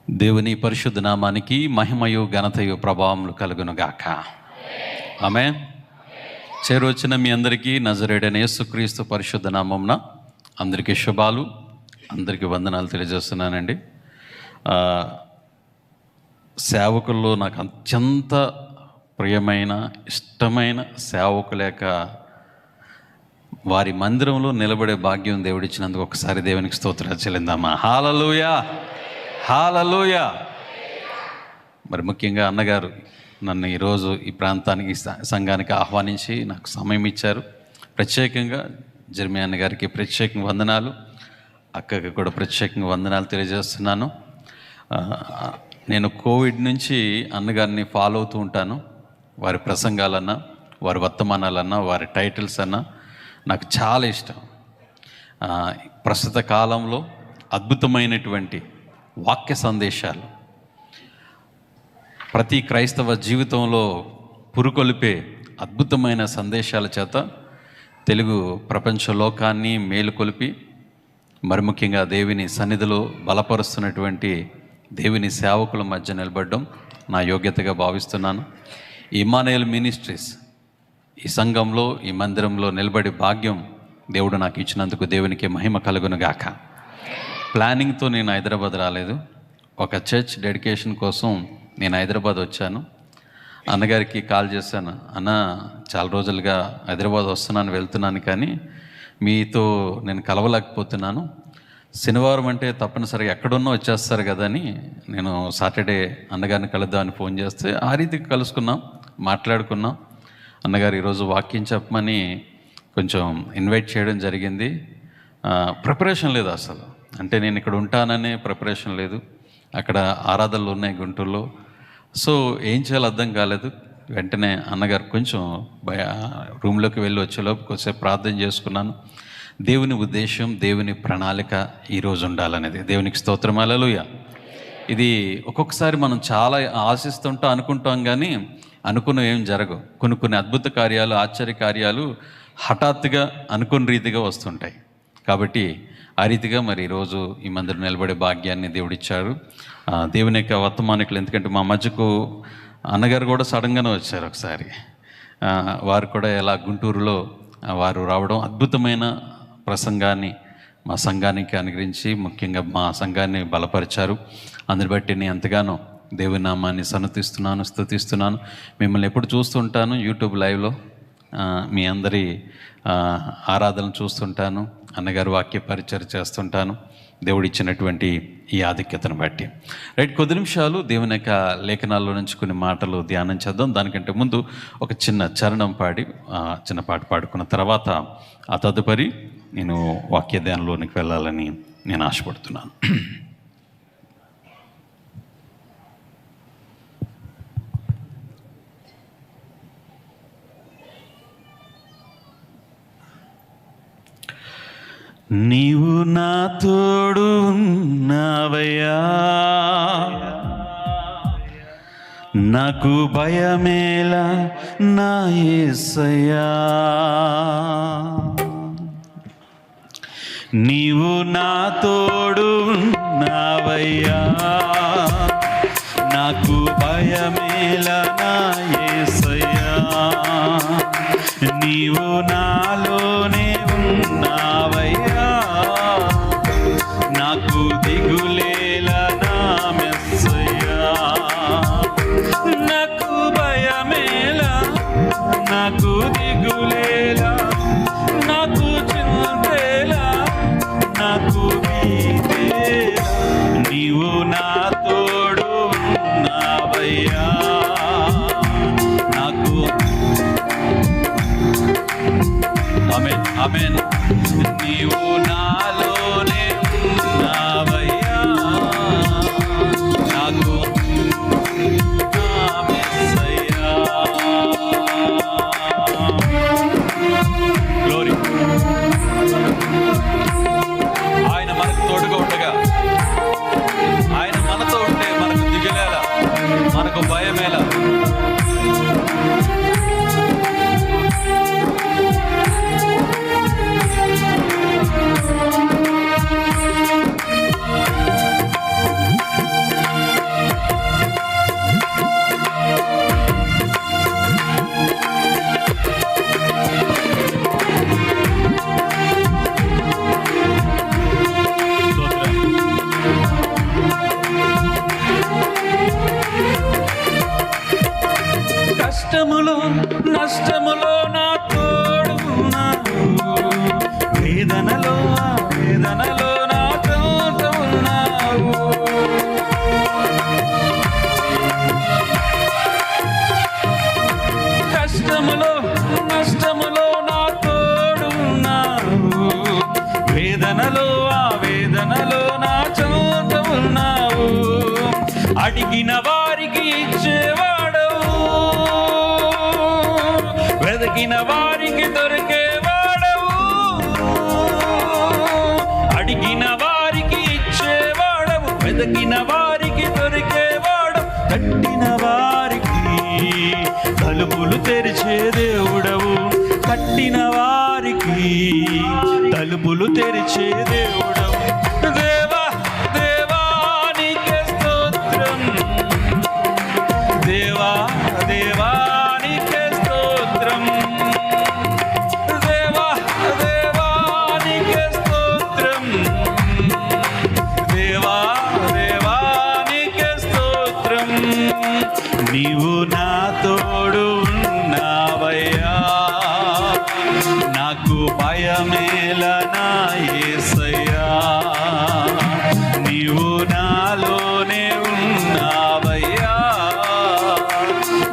దేవుని పరిశుద్ధ నామానికి మహిమయు ఘనతయు ప్రభావములు కలుగునుగాక. ఆమేన్. చేరువచ్చిన మీ అందరికీ నజరేయుడైన యేసుక్రీస్తు పరిశుద్ధ నామమున అందరికీ శుభాలు, అందరికీ వందనాలు తెలియజేస్తున్నానండి. సేవకుల్లో నాకు అత్యంత ప్రియమైన ఇష్టమైన సేవకుల యొక్క వారి మందిరంలో నిలబడే భాగ్యం దేవుడిచ్చినందుకు ఒకసారి దేవునికి స్తోత్రాలు చెల్లిందామా. హల్లెలూయా, హల్లెలూయా. మరి ముఖ్యంగా అన్నగారు నన్ను ఈరోజు ఈ ప్రాంతానికి సంఘానికి ఆహ్వానించి నాకు సమయం ఇచ్చారు. ప్రత్యేకంగా జర్మీ అన్నగారికి ప్రత్యేకంగా వందనాలు, అక్కకి కూడా ప్రత్యేకంగా వందనాలు తెలియజేస్తున్నాను. నేను కోవిడ్ నుంచి అన్నగారిని ఫాలో అవుతూ ఉంటాను. వారి ప్రసంగాలన్నా, వారి వర్తమానాలన్నా, వారి టైటిల్స్ అన్నా నాకు చాలా ఇష్టం. ప్రస్తుత కాలంలో అద్భుతమైనటువంటి వాక్య సందేశాలు ప్రతి క్రైస్తవ జీవితంలో పురుకొల్పే అద్భుతమైన సందేశాల చేత తెలుగు ప్రపంచ లోకాన్ని మేలుకొలిపి మరి ముఖ్యంగా దేవుని సన్నిధిలో బలపరుస్తున్నటువంటి దేవుని సేవకుల మధ్య నిలబడడం నా యోగ్యతగా భావిస్తున్నాను. ఇమ్మానుయేల్ మినిస్ట్రీస్ ఈ సంఘంలో, ఈ మందిరంలో నిలబడి భాగ్యం దేవుడు నాకు ఇచ్చినందుకు దేవునికి మహిమ కలుగునుగాక. ప్లానింగ్తో నేను హైదరాబాద్ రాలేదు. ఒక చర్చ్ డెడికేషన్ కోసం నేను హైదరాబాద్ వచ్చాను. అన్నగారికి కాల్ చేశాను, అన్న చాలా రోజులుగా హైదరాబాద్ వస్తున్నాను, వెళ్తున్నాను, కానీ మీతో నేను కలవలేకపోతున్నాను. శనివారం అంటే తప్పనిసరిగా ఎక్కడున్నా వచ్చేస్తారు కదా అని నేను సాటర్డే అన్నగారిని కలుద్దామని ఫోన్ చేస్తే ఆ రీతికి కలుసుకున్నాం, మాట్లాడుకున్నాం. అన్నగారు ఈరోజు వాక్యం చెప్పమని కొంచెం ఇన్వైట్ చేయడం జరిగింది. ప్రిపరేషన్ లేదు అసలు, అంటే నేను ఇక్కడ ఉంటాననే ప్రిపరేషన్ లేదు. అక్కడ ఆరాధనలు ఉన్నాయి గుంటూరులో. సో ఏం చేయాలో అర్థం కాలేదు. వెంటనే అన్నగారు కొంచెం రూమ్లోకి వెళ్ళి వచ్చేలోపు కొంచెంసేపు ప్రార్థన చేసుకున్నాను. దేవుని ఉద్దేశం, దేవుని ప్రణాళిక ఈరోజు ఉండాలనేది. దేవునికి స్తోత్రం, హల్లెలూయా. ఇది ఒక్కొక్కసారి మనం చాలా ఆశిస్తుంటాం, అనుకుంటాం, కానీ అనుకున్న ఏం జరగవు. కొన్ని అద్భుత కార్యాలు, ఆశ్చర్య కార్యాలు హఠాత్తుగా అనుకున్న రీతిగా వస్తుంటాయి. కాబట్టి ఆ రీతిగా మరి ఈరోజు ఈ మందిరం నిలబడే భాగ్యాన్ని దేవుడిచ్చారు. దేవుని యొక్క వర్తమానికులు, ఎందుకంటే మా మధ్యకు అన్నగారు కూడా సడన్గానే వచ్చారు ఒకసారి. వారు కూడా ఎలా గుంటూరులో వారు రావడం, అద్భుతమైన ప్రసంగాన్ని మా సంఘానికి అనుగ్రహించి ముఖ్యంగా మా సంఘాన్ని బలపరిచారు. అందుని బట్టి నేను ఎంతగానో దేవుని నామాన్ని సన్నతిస్తున్నాను, స్తుతిస్తున్నాను. మిమ్మల్ని ఎప్పుడు చూస్తుంటాను యూట్యూబ్ లైవ్లో, మీ అందరి ఆరాధనలు చూస్తుంటాను, అన్నగారు వాక్య పరిచయం చేస్తుంటాను, దేవుడిచ్చినటువంటి ఈ ఆధిక్యతను బట్టి. రైట్, కొద్ది నిమిషాలు దేవుని యొక్క లేఖనాల్లో నుంచి కొన్ని మాటలు ధ్యానం చేద్దాం. దానికంటే ముందు ఒక చిన్న చరణం పాడి చిన్న పాట పాడుకున్న తర్వాత ఆ తదుపరి నేను వాక్య ధ్యానంలోనికి వెళ్ళాలని నేను ఆశపడుతున్నాను. నీవు నా తోడు ఉన్నావయ్యా, నాకు భయమేలా నా యేసయ్యా. నీవు నా తోడు ఉన్నావయ్యా, నాకు భయమేలా నా యేసయ్యా. నీవు నాలోనే ఉన్నావయ్యా, నాకు దిగులేలా నా మెస్సయ్యా. నాకు భయమేలా, నాకు దిగులేలా, నాకు చింతేలా, నాకు భీతేలా. నీవు నా తోడు ఉన్నావయ్యా, నాకు ఆమేన్, ఆమేన్. నీవు నాలోనే ఉన్నావయ్యా, నాకు నా మెస్సయ్యా. గ్లోరీ. ఆయన మనకు తోడుగా ఉండగా, ఆయన మనతో ఉంటే మనకు దిగులేలా, మనకు భయం కష్టములో నా తోడు ఉన్నావు, వేదనలో వేదనలో నా తోడు ఉన్నావు. కష్టములో నష్టములో నా తోడు ఉన్నావు, వేదనలో వేదనలో నా తోడు ఉన్నావు. అడిగిన వారికి ఇచ్చేవాడవు, వెతికిన వారికి దొరికేవాడవు. అడిగిన వారికి ఇచ్చేవాడవు, వెతికిన వారికి దొరికేవాడు. తట్టిన వారికి తలుపులు తెరిచే దేవుడవు, తట్టిన వారికి తలుపులు తెరిచే దేవుడవు. దేవా దేవా నీకే స్తోత్రం, దేవా దేవా నీకే స్తోత్రం, దేవా దేవా నీకే స్తోత్రం, దేవా దేవా నీకే స్తోత్రం. నీవు నా తోడు ఉన్నావయ్యా, నాకు భయమేలా నా యేసయ్యా. నీవు నాలోనే ఉన్నావయ్యా,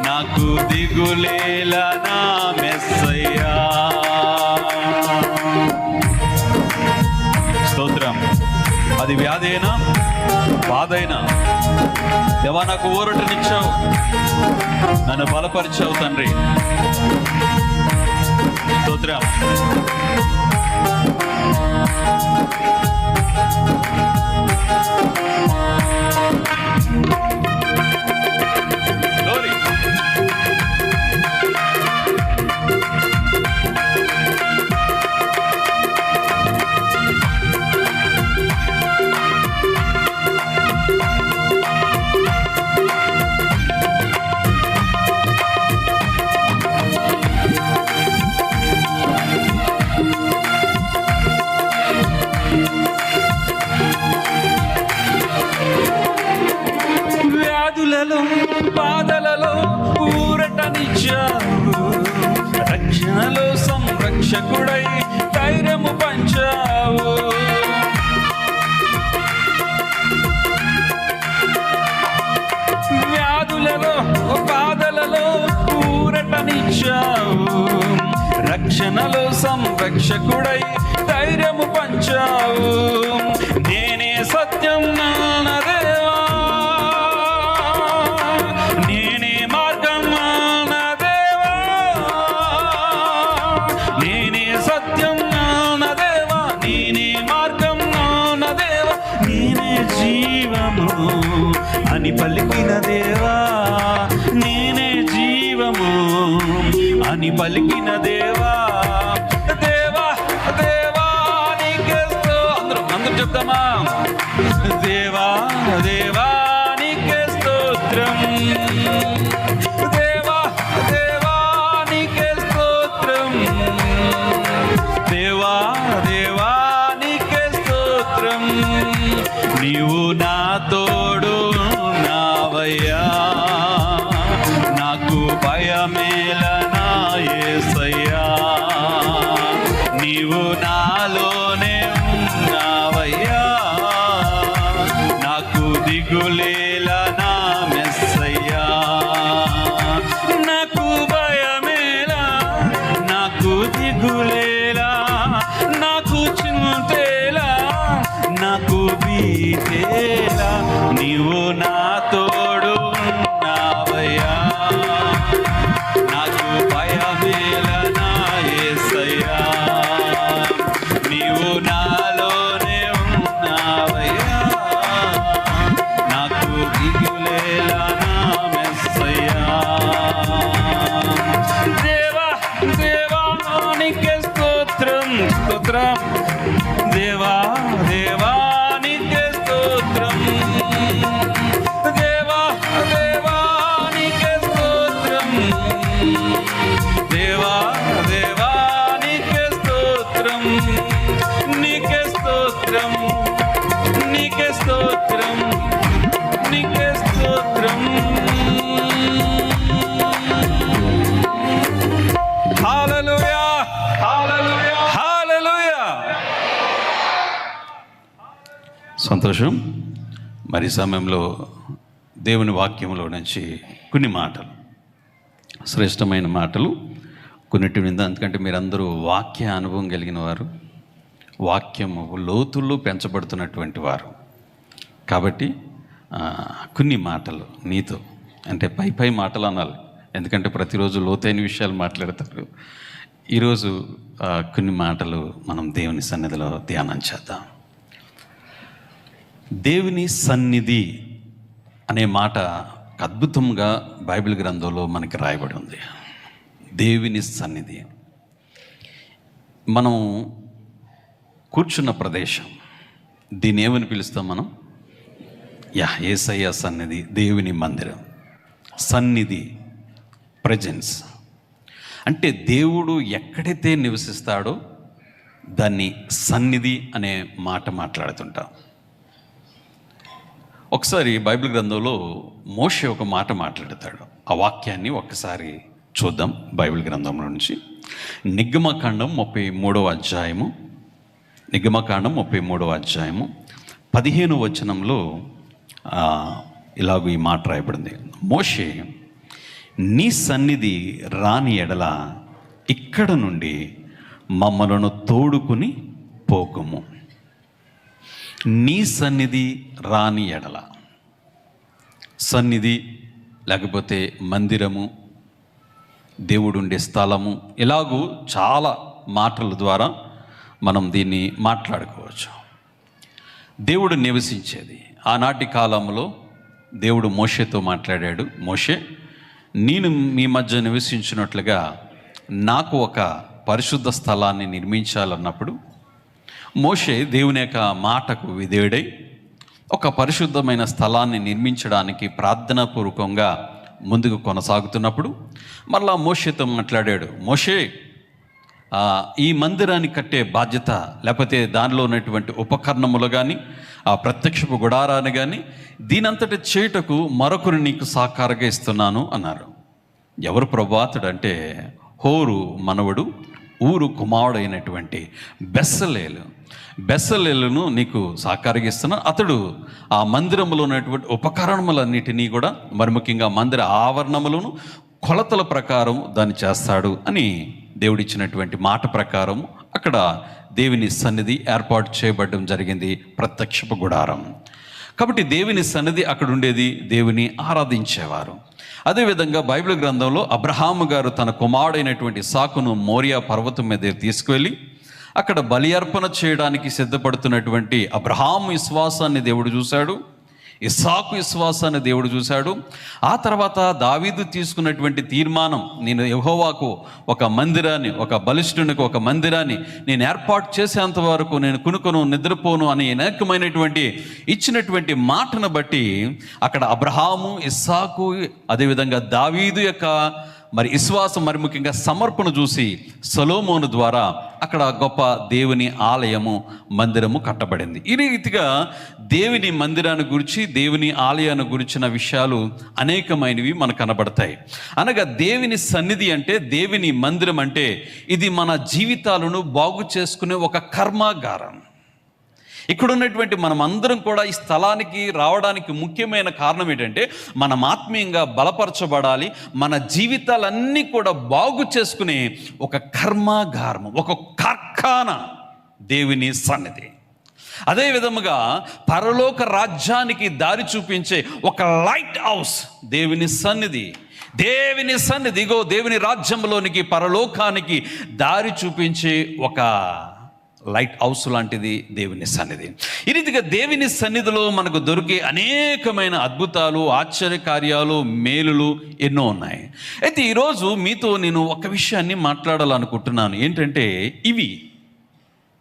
నాకు దిగులేలా నా మెస్సయ్యా. స్తోత్రం. అది వ్యాధైనా బాధైనా దేవా నాకు ఊరటనిచ్చావు, నన్ను బలపరిచావు తండ్రి. స్తోత్రం. వ్యాధులలో బాధలలో ఊరటనిచ్చావు, రక్షణలో సంరక్షకుడై ధైర్యము పంచావు. వ్యాధులలో బాధలలో ఊరటనిచ్చావు, రక్షణలో సంరక్షకుడై ధైర్యము పంచావు. నేనే సత్యం నా దేవా, నేనే మార్గం నా దేవా, నేనే సత్యం నా దేవా, నేనే మార్గం నా దేవా, నేనే జీవము అని పలికిన దేవా, నేనే జీవము అని పలికిన దేవా. దేవా దేవా నీకే అందరూ చెప్తామా? దేవా దేవా నీకే స్తోత్రం, దేవా దేవా నీకే స్తోత్రం, దేవా దేవా నీకే స్తోత్రం. నీవు నా తోడు ఉన్నావయ్యా, నాకు భయమేలా నా యేసయ్యా. నీవు నాలోనే ఉన్నావయ్యా, నాకు దిగులేలా నా మెస్సయ్యా. నాకు భయమేలా, నాకు దిగులేలా, నాకు చింతేలా, నాకు భీతేలా. నీవు నా తోడు ఉన్నావయ్యా, నాకు భయమేలా నా యేసయ్యా. నీవు నాలోనే ఉన్నావయ్యా, నాకు దిగులేలా నా మెస్సయ్యా. దేవా దేవా నీకే స్తోత్రం, స్తోత్రం. దేవా దేవా నీకే స్తోత్రం, దేవా దేవా నీకే స్తోత్రం, దేవా దేవా నీకే స్తోత్రం, నీకే స్తోత్రం, నీకే స్తోత్రం, నీకే స్తోత్రం. సంతోషం. మరి సమయంలో దేవుని వాక్యంలో నుంచి కొన్ని మాటలు, శ్రేష్టమైన మాటలు కొన్నిటి మీద, ఎందుకంటే మీరందరూ వాక్య అనుభవం కలిగిన వారు, వాక్యము లోతుల్లో పెంచబడుతున్నటువంటి వారు కాబట్టి కొన్ని మాటలు నీతో, అంటే పై మాటలు అనాలి, ఎందుకంటే ప్రతిరోజు లోతైన విషయాలు మాట్లాడతారు. ఈరోజు కొన్ని మాటలు మనం దేవుని సన్నిధిలో ధ్యానం చేద్దాం. దేవుని సన్నిధి అనే మాట అద్భుతంగా బైబిల్ గ్రంథంలో మనకి రాయబడి ఉంది. దేవుని సన్నిధి, మనం కూర్చున్న ప్రదేశం, దీన్ని ఏమని పిలుస్తాం మనం? యేసయ్య సన్నిధి, దేవుని మందిరం, సన్నిధి, ప్రెజెన్స్. అంటే దేవుడు ఎక్కడైతే నివసిస్తాడో దాన్ని సన్నిధి అనే మాట మాట్లాడుతుంటాం. ఒకసారి బైబిల్ గ్రంథంలో మోషే ఒక మాట మాట్లాడతాడు. ఆ వాక్యాన్ని ఒక్కసారి చూద్దాం. బైబిల్ గ్రంథంలో నుంచి నిర్గమకాండం 33వ అధ్యాయము, నిర్గమకాండం 33వ అధ్యాయము 15వ వచనంలో ఇలాగూ ఈ మాట రాయబడింది. మోషే, నీ సన్నిధి రాని ఎడల ఇక్కడ నుండి మమ్మలను తోడుకుని పోకుము. నీ సన్నిధి రాని ఎడల, సన్నిధి లేకపోతే మందిరము, దేవుడు ఉండే స్థలము, ఇలాగూ చాలా మాటల ద్వారా మనం దీన్ని మాట్లాడుకోవచ్చు. దేవుడు నివసించేది, ఆనాటి కాలంలో దేవుడు మోషేతో మాట్లాడాడు. మోషే, నేను మీ మధ్య నివసించినట్లుగా నాకు ఒక పరిశుద్ధ స్థలాన్ని నిర్మించాలన్నప్పుడు మోషే దేవుని యొక్క మాటకు విధేయుడై ఒక పరిశుద్ధమైన స్థలాన్ని నిర్మించడానికి ప్రార్థనాపూర్వకంగా ముందుకు కొనసాగుతున్నప్పుడు మరలా మోషేతో మాట్లాడాడు. మోషే, ఈ మందిరాన్ని కట్టే బాధ్యత, లేకపోతే దానిలో ఉన్నటువంటి ఉపకరణములు కానీ, ఆ ప్రత్యక్షపు గుడారాన్ని కానీ, దీనంతటి చేయుటకు మరొకరు నీకు సాకారంగా ఇస్తున్నాను అన్నారు. ఎవరు ప్రభాతుడు అంటే హోరు మనవడు, ఊరు కుమారుడైనటువంటి బెస్సలేలును నీకు సాకారంగా ఇస్తున్నా. అతడు ఆ మందిరంలో ఉన్నటువంటి ఉపకరణములన్నిటినీ కూడా, మరి ముఖ్యంగా మందిర ఆవరణములను కొలతల ప్రకారం దాన్ని చేస్తాడు అని దేవుడిచ్చినటువంటి మాట ప్రకారం అక్కడ దేవుని సన్నిధి ఏర్పాటు చేయబడడం జరిగింది, ప్రత్యక్షపు గుడారం. కాబట్టి దేవుని సన్నిధి అక్కడ ఉండేది, దేవుని ఆరాధించేవారు. అదేవిధంగా బైబిల్ గ్రంథంలో అబ్రహాము గారు తన కుమారుడైనటువంటి ఇస్సాకును మోరియా పర్వతం మీద తీసుకువెళ్ళి అక్కడ బలి అర్పణ చేయడానికి సిద్ధపడుతున్నటువంటి అబ్రహాము విశ్వాసాన్ని దేవుడు చూశాడు, ఇస్సాకు విశ్వాసాన్ని దేవుడు చూశాడు. ఆ తర్వాత దావీదు తీసుకున్నటువంటి తీర్మానం, నేను యెహోవాకు ఒక మందిరాన్ని, ఒక బలిష్ఠునికి ఒక మందిరాన్ని నేను ఏర్పాటు చేసేంత వరకు నేను కునుకొను నిద్రపోను అని అనేకమైనటువంటి ఇచ్చినటువంటి మాటను బట్టి అక్కడ అబ్రహాము, ఇస్సాకు, అదేవిధంగా దావీదు యొక్క మరి విశ్వాసం, మరి ముఖ్యంగా సమర్పణ చూసి సొలొమోను ద్వారా అక్కడ గొప్ప దేవుని ఆలయము, మందిరము కట్టబడింది. ఈ రీతిగా దేవుని మందిరాన్ని గురించి, దేవుని ఆలయాన్ని గురించిన విషయాలు అనేకమైనవి మనకు కనబడతాయి. అనగా దేవుని సన్నిధి అంటే, దేవుని మందిరం అంటే ఇది మన జీవితాలను బాగు చేసుకునే ఒక కర్మాగారం. ఇక్కడ ఉన్నటువంటి మనం అందరం కూడా ఈ స్థలానికి రావడానికి ముఖ్యమైన కారణం ఏంటంటే, మనం ఆత్మీయంగా బలపరచబడాలి, మన జీవితాలన్నీ కూడా బాగు చేసుకునే ఒక కర్మాగారము, ఒక కార్ఖానా దేవుని సన్నిధి. అదే విధముగా పరలోక రాజ్యానికి దారి చూపించే ఒక లైట్ హౌస్ దేవుని సన్నిధి. దేవుని సన్నిధి, ఇగో దేవుని రాజ్యంలోనికి, పరలోకానికి దారి చూపించే ఒక లైట్ హౌస్ లాంటిది దేవుని సన్నిధి. ఈ రీతిగా దేవుని సన్నిధిలో మనకు దొరికే అనేకమైన అద్భుతాలు, ఆశ్చర్యకార్యాలు, మేలులు ఎన్నో ఉన్నాయి. అయితే ఈరోజు మీతో నేను ఒక విషయాన్ని మాట్లాడాలనుకుంటున్నాను. ఏంటంటే, ఇవి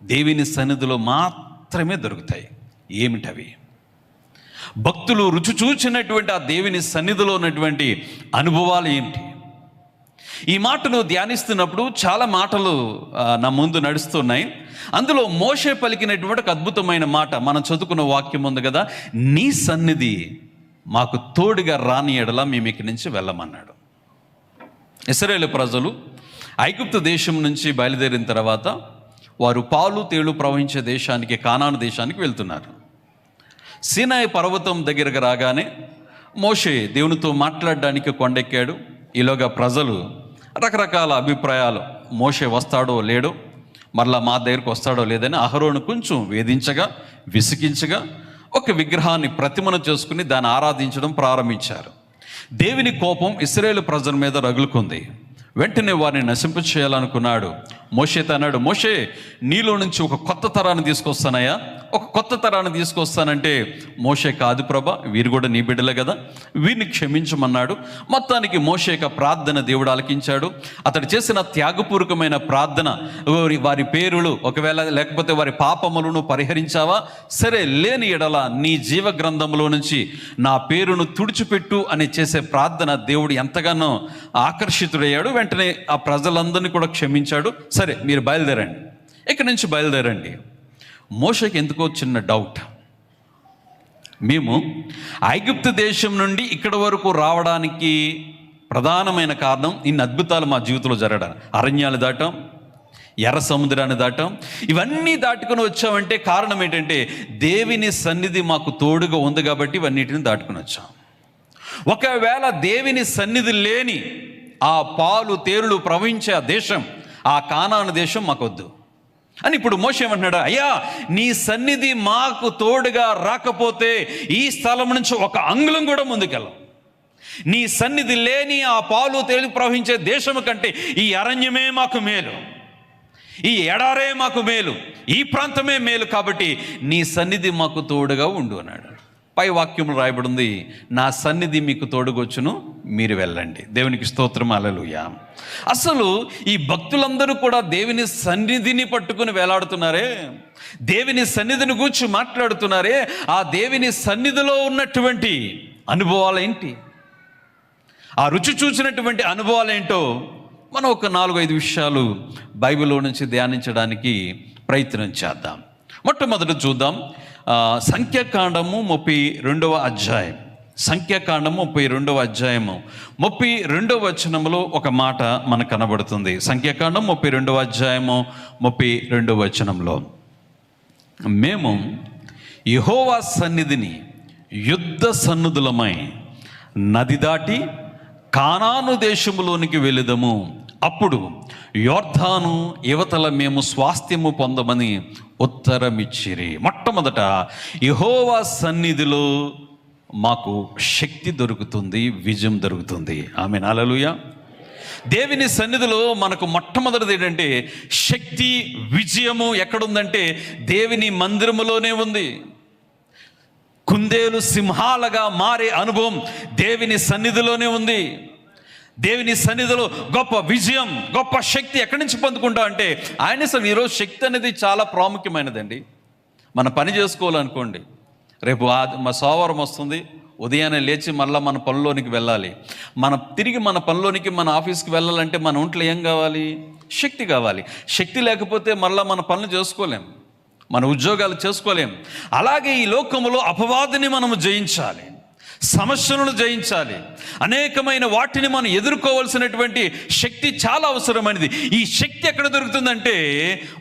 దేవుని సన్నిధిలో మాత్రమే దొరుకుతాయి. ఏమిటవి? భక్తులు రుచి చూచినటువంటి ఆ దేవుని సన్నిధిలో ఉన్నటువంటి అనుభవాలు ఏంటి? ఈ మాటను ధ్యానిస్తున్నప్పుడు చాలా మాటలు నా ముందు నడుస్తున్నాయి. అందులో మోషే పలికినటువంటి ఒక అద్భుతమైన మాట, మనం చదువుకున్న వాక్యం ఉంది కదా, నీ సన్నిధి మాకు తోడుగా రాని ఎడల మేము ఇక్కడి నుంచి వెళ్ళమన్నాడు. ఇశ్రాయేలు ప్రజలు ఐగుప్తు దేశం నుంచి బయలుదేరిన తర్వాత వారు పాలు తేళ్లు ప్రవహించే దేశానికి, కానాను దేశానికి వెళ్తున్నారు. సీనాయి పర్వతం దగ్గరకు రాగానే మోషే దేవునితో మాట్లాడడానికి కొండెక్కాడు. ఈలోగా ప్రజలు రకరకాల అభిప్రాయాలు, మోషే వస్తాడో లేడో, మరలా మా దగ్గరకు వస్తాడో లేదని అహరోను కొంచెం వేధించగా, విసిగించగా ఒక విగ్రహాన్ని ప్రతిమను చేసుకుని దాన్ని ఆరాధించడం ప్రారంభించారు. దేవుని కోపం ఇశ్రాయేలు ప్రజల మీద రగులుకుంది. వెంటనే వారిని నశింప చేయాలనుకున్నాడు. మోషేతో అన్నాడు, మోషే నీలో నుంచి ఒక కొత్త తరాన్ని తీసుకొస్తానయ్యా, ఒక కొత్త తరాన్ని తీసుకొస్తానంటే మోషే కాదు ప్రభా, వీరు కూడా నీ బిడ్డలే కదా, వీరిని క్షమించమన్నాడు. మొత్తానికి మోషే యొక్క ప్రార్థన దేవుడు ఆలకించాడు. అతడు చేసిన త్యాగపూర్వకమైన ప్రార్థన, వారి పేరులు ఒకవేళ లేకపోతే వారి పాపములను పరిహరించావా, సరే లేని ఎడల నీ జీవ గ్రంథంలో నుంచి నా పేరును తుడిచిపెట్టు అని చేసే ప్రార్థన దేవుడు ఎంతగానో ఆకర్షితుడయ్యాడు. వెంటనే ఆ ప్రజలందరినీ కూడా క్షమించాడు. సరే మీరు బయలుదేరండి, ఇక్కడి నుంచి బయలుదేరండి. మోషేకి ఎందుకో చిన్న డౌట్. మేము ఐగుప్తు దేశం నుండి ఇక్కడ వరకు రావడానికి ప్రధానమైన కారణం ఇన్ని అద్భుతాలు మా జీవితంలో జరగడానికి. అరణ్యాలు దాటాం, ఎర్ర సముద్రాన్ని దాటాం, ఇవన్నీ దాటుకుని వచ్చామంటే కారణం ఏంటంటే దేవుని సన్నిధి మాకు తోడుగా ఉంది కాబట్టి ఇవన్నిటిని దాటుకుని వచ్చాం. ఒకవేళ దేవుని సన్నిధి లేని ఆ పాలు తేరులు ప్రవహించే ఆ దేశం, ఆ కానాను దేశం మాకొద్దు అని ఇప్పుడు మోషే ఏమంటున్నాడు, అయ్యా నీ సన్నిధి మాకు తోడుగా రాకపోతే ఈ స్థలం నుంచి ఒక అంగుళం కూడా ముందుకెళ్ళం. నీ సన్నిధి లేని ఆ పాలు తేలి ప్రవహించే దేశం కంటే ఈ అరణ్యమే మాకు మేలు, ఈ ఎడారే మాకు మేలు, ఈ ప్రాంతమే మేలు, కాబట్టి నీ సన్నిధి మాకు తోడుగా ఉండు అన్నాడు. పై వాక్యంలో రాయబడింది, నా సన్నిధి మీకు తోడుగొచ్చును, మీరు వెళ్ళండి. దేవునికి స్తోత్రం, హల్లెలూయా. అసలు ఈ భక్తులందరూ కూడా దేవుని సన్నిధిని పట్టుకుని వేలాడుతున్నారే, దేవుని సన్నిధిని గూర్చి మాట్లాడుతున్నారే, ఆ దేవుని సన్నిధిలో ఉన్నటువంటి అనుభవాలు ఏంటి, ఆ రుచి చూసినటువంటి అనుభవాలు ఏంటో మనం ఒక 4-5 విషయాలు బైబిల్లో నుంచి ధ్యానించడానికి ప్రయత్నం చేద్దాం. మొట్టమొదటి చూద్దాం, సంఖ్యాకాండము 32వ అధ్యాయం. సంఖ్యాకాండము 32వ అధ్యాయము 32వ వచనంలో ఒక మాట మనకు కనబడుతుంది. సంఖ్యాకాండం 32వ అధ్యాయము 32వ వచనంలో, మేము యెహోవా సన్నిధిని యుద్ధ సన్నుదులమై నది దాటి కానాను దేశములోనికి వెళ్ళుదము, అప్పుడు యోర్దాను యువతల మేము స్వాస్థ్యము పొందమని ఉత్తరమిచ్చిరి. మొట్టమొదట యెహోవా సన్నిధిలో మాకు శక్తి దొరుకుతుంది, విజయం దొరుకుతుంది. ఆమేన్, హల్లెలూయా. దేవుని సన్నిధిలో మనకు మొట్టమొదటిది ఏంటంటే శక్తి, విజయము ఎక్కడుందంటే దేవుని మందిరములోనే ఉంది. కుందేలు సింహాలుగా మారే అనుభవం దేవుని సన్నిధిలోనే ఉంది. దేవుని సన్నిధిలో గొప్ప విజయం, గొప్ప శక్తి ఎక్కడి నుంచి పొందుకుంటా అంటే ఆయన అసలు ఈరోజు శక్తి అనేది చాలా ప్రాముఖ్యమైనదండి. మన పని చేసుకోవాలనుకోండి, రేపు మా సోమవారం వస్తుంది, ఉదయాన్నే లేచి మళ్ళీ మన పనిలోనికి వెళ్ళాలి. తిరిగి మన పనిలోనికి, మన ఆఫీస్కి వెళ్ళాలంటే మన ఒంట్లో ఏం కావాలి? శక్తి కావాలి. శక్తి లేకపోతే మళ్ళీ మన పనులు చేసుకోలేం, మన ఉద్యోగాలు చేసుకోలేం. అలాగే ఈ లోకములో అపవాదిని మనము జయించాలి, సమస్యలను జయించాలి, అనేకమైన వాటిని మనం ఎదుర్కోవాల్సినటువంటి శక్తి చాలా అవసరమైనది. ఈ శక్తి ఎక్కడ దొరుకుతుందంటే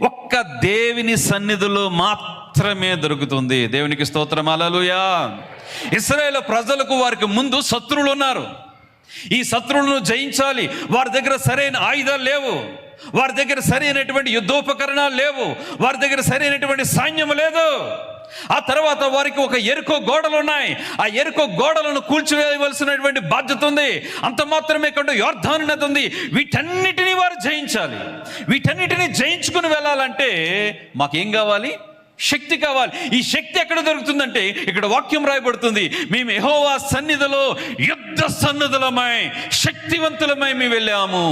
ఒక్క దేవుని సన్నిధిలో మాత్రమే దొరుకుతుంది. దేవునికి స్తోత్రం, హల్లెలూయా. ఇశ్రాయేలు ప్రజలకు వారికి ముందు శత్రువులు ఉన్నారు. ఈ శత్రువులను జయించాలి. వారి దగ్గర సరైన ఆయుధాలు లేవు, వారి దగ్గర సరైనటువంటి యుద్ధోపకరణాలు లేవు, వారి దగ్గర సరైనటువంటి సైన్యం లేదు. ఆ తర్వాత వారికి ఒక ఎరుకో గోడలు ఉన్నాయి. ఆ ఎరుకో గోడలను కూల్చివేయవలసినటువంటి బాధ్యత ఉంది. అంత మాత్రమే కాకుండా యోర్దాను నది ఉంది. వీటన్నిటినీ వారు జయించాలి. వీటన్నిటినీ జయించుకుని వెళ్ళాలంటే మాకేం కావాలి? శక్తి కావాలి. ఈ శక్తి ఎక్కడ దొరుకుతుందంటే ఇక్కడ వాక్యం రాయబడుతుంది, మేము యెహోవా సన్నిధిలో యుద్ధ సన్నిధులమై శక్తివంతులమై మేము వెళ్ళాము,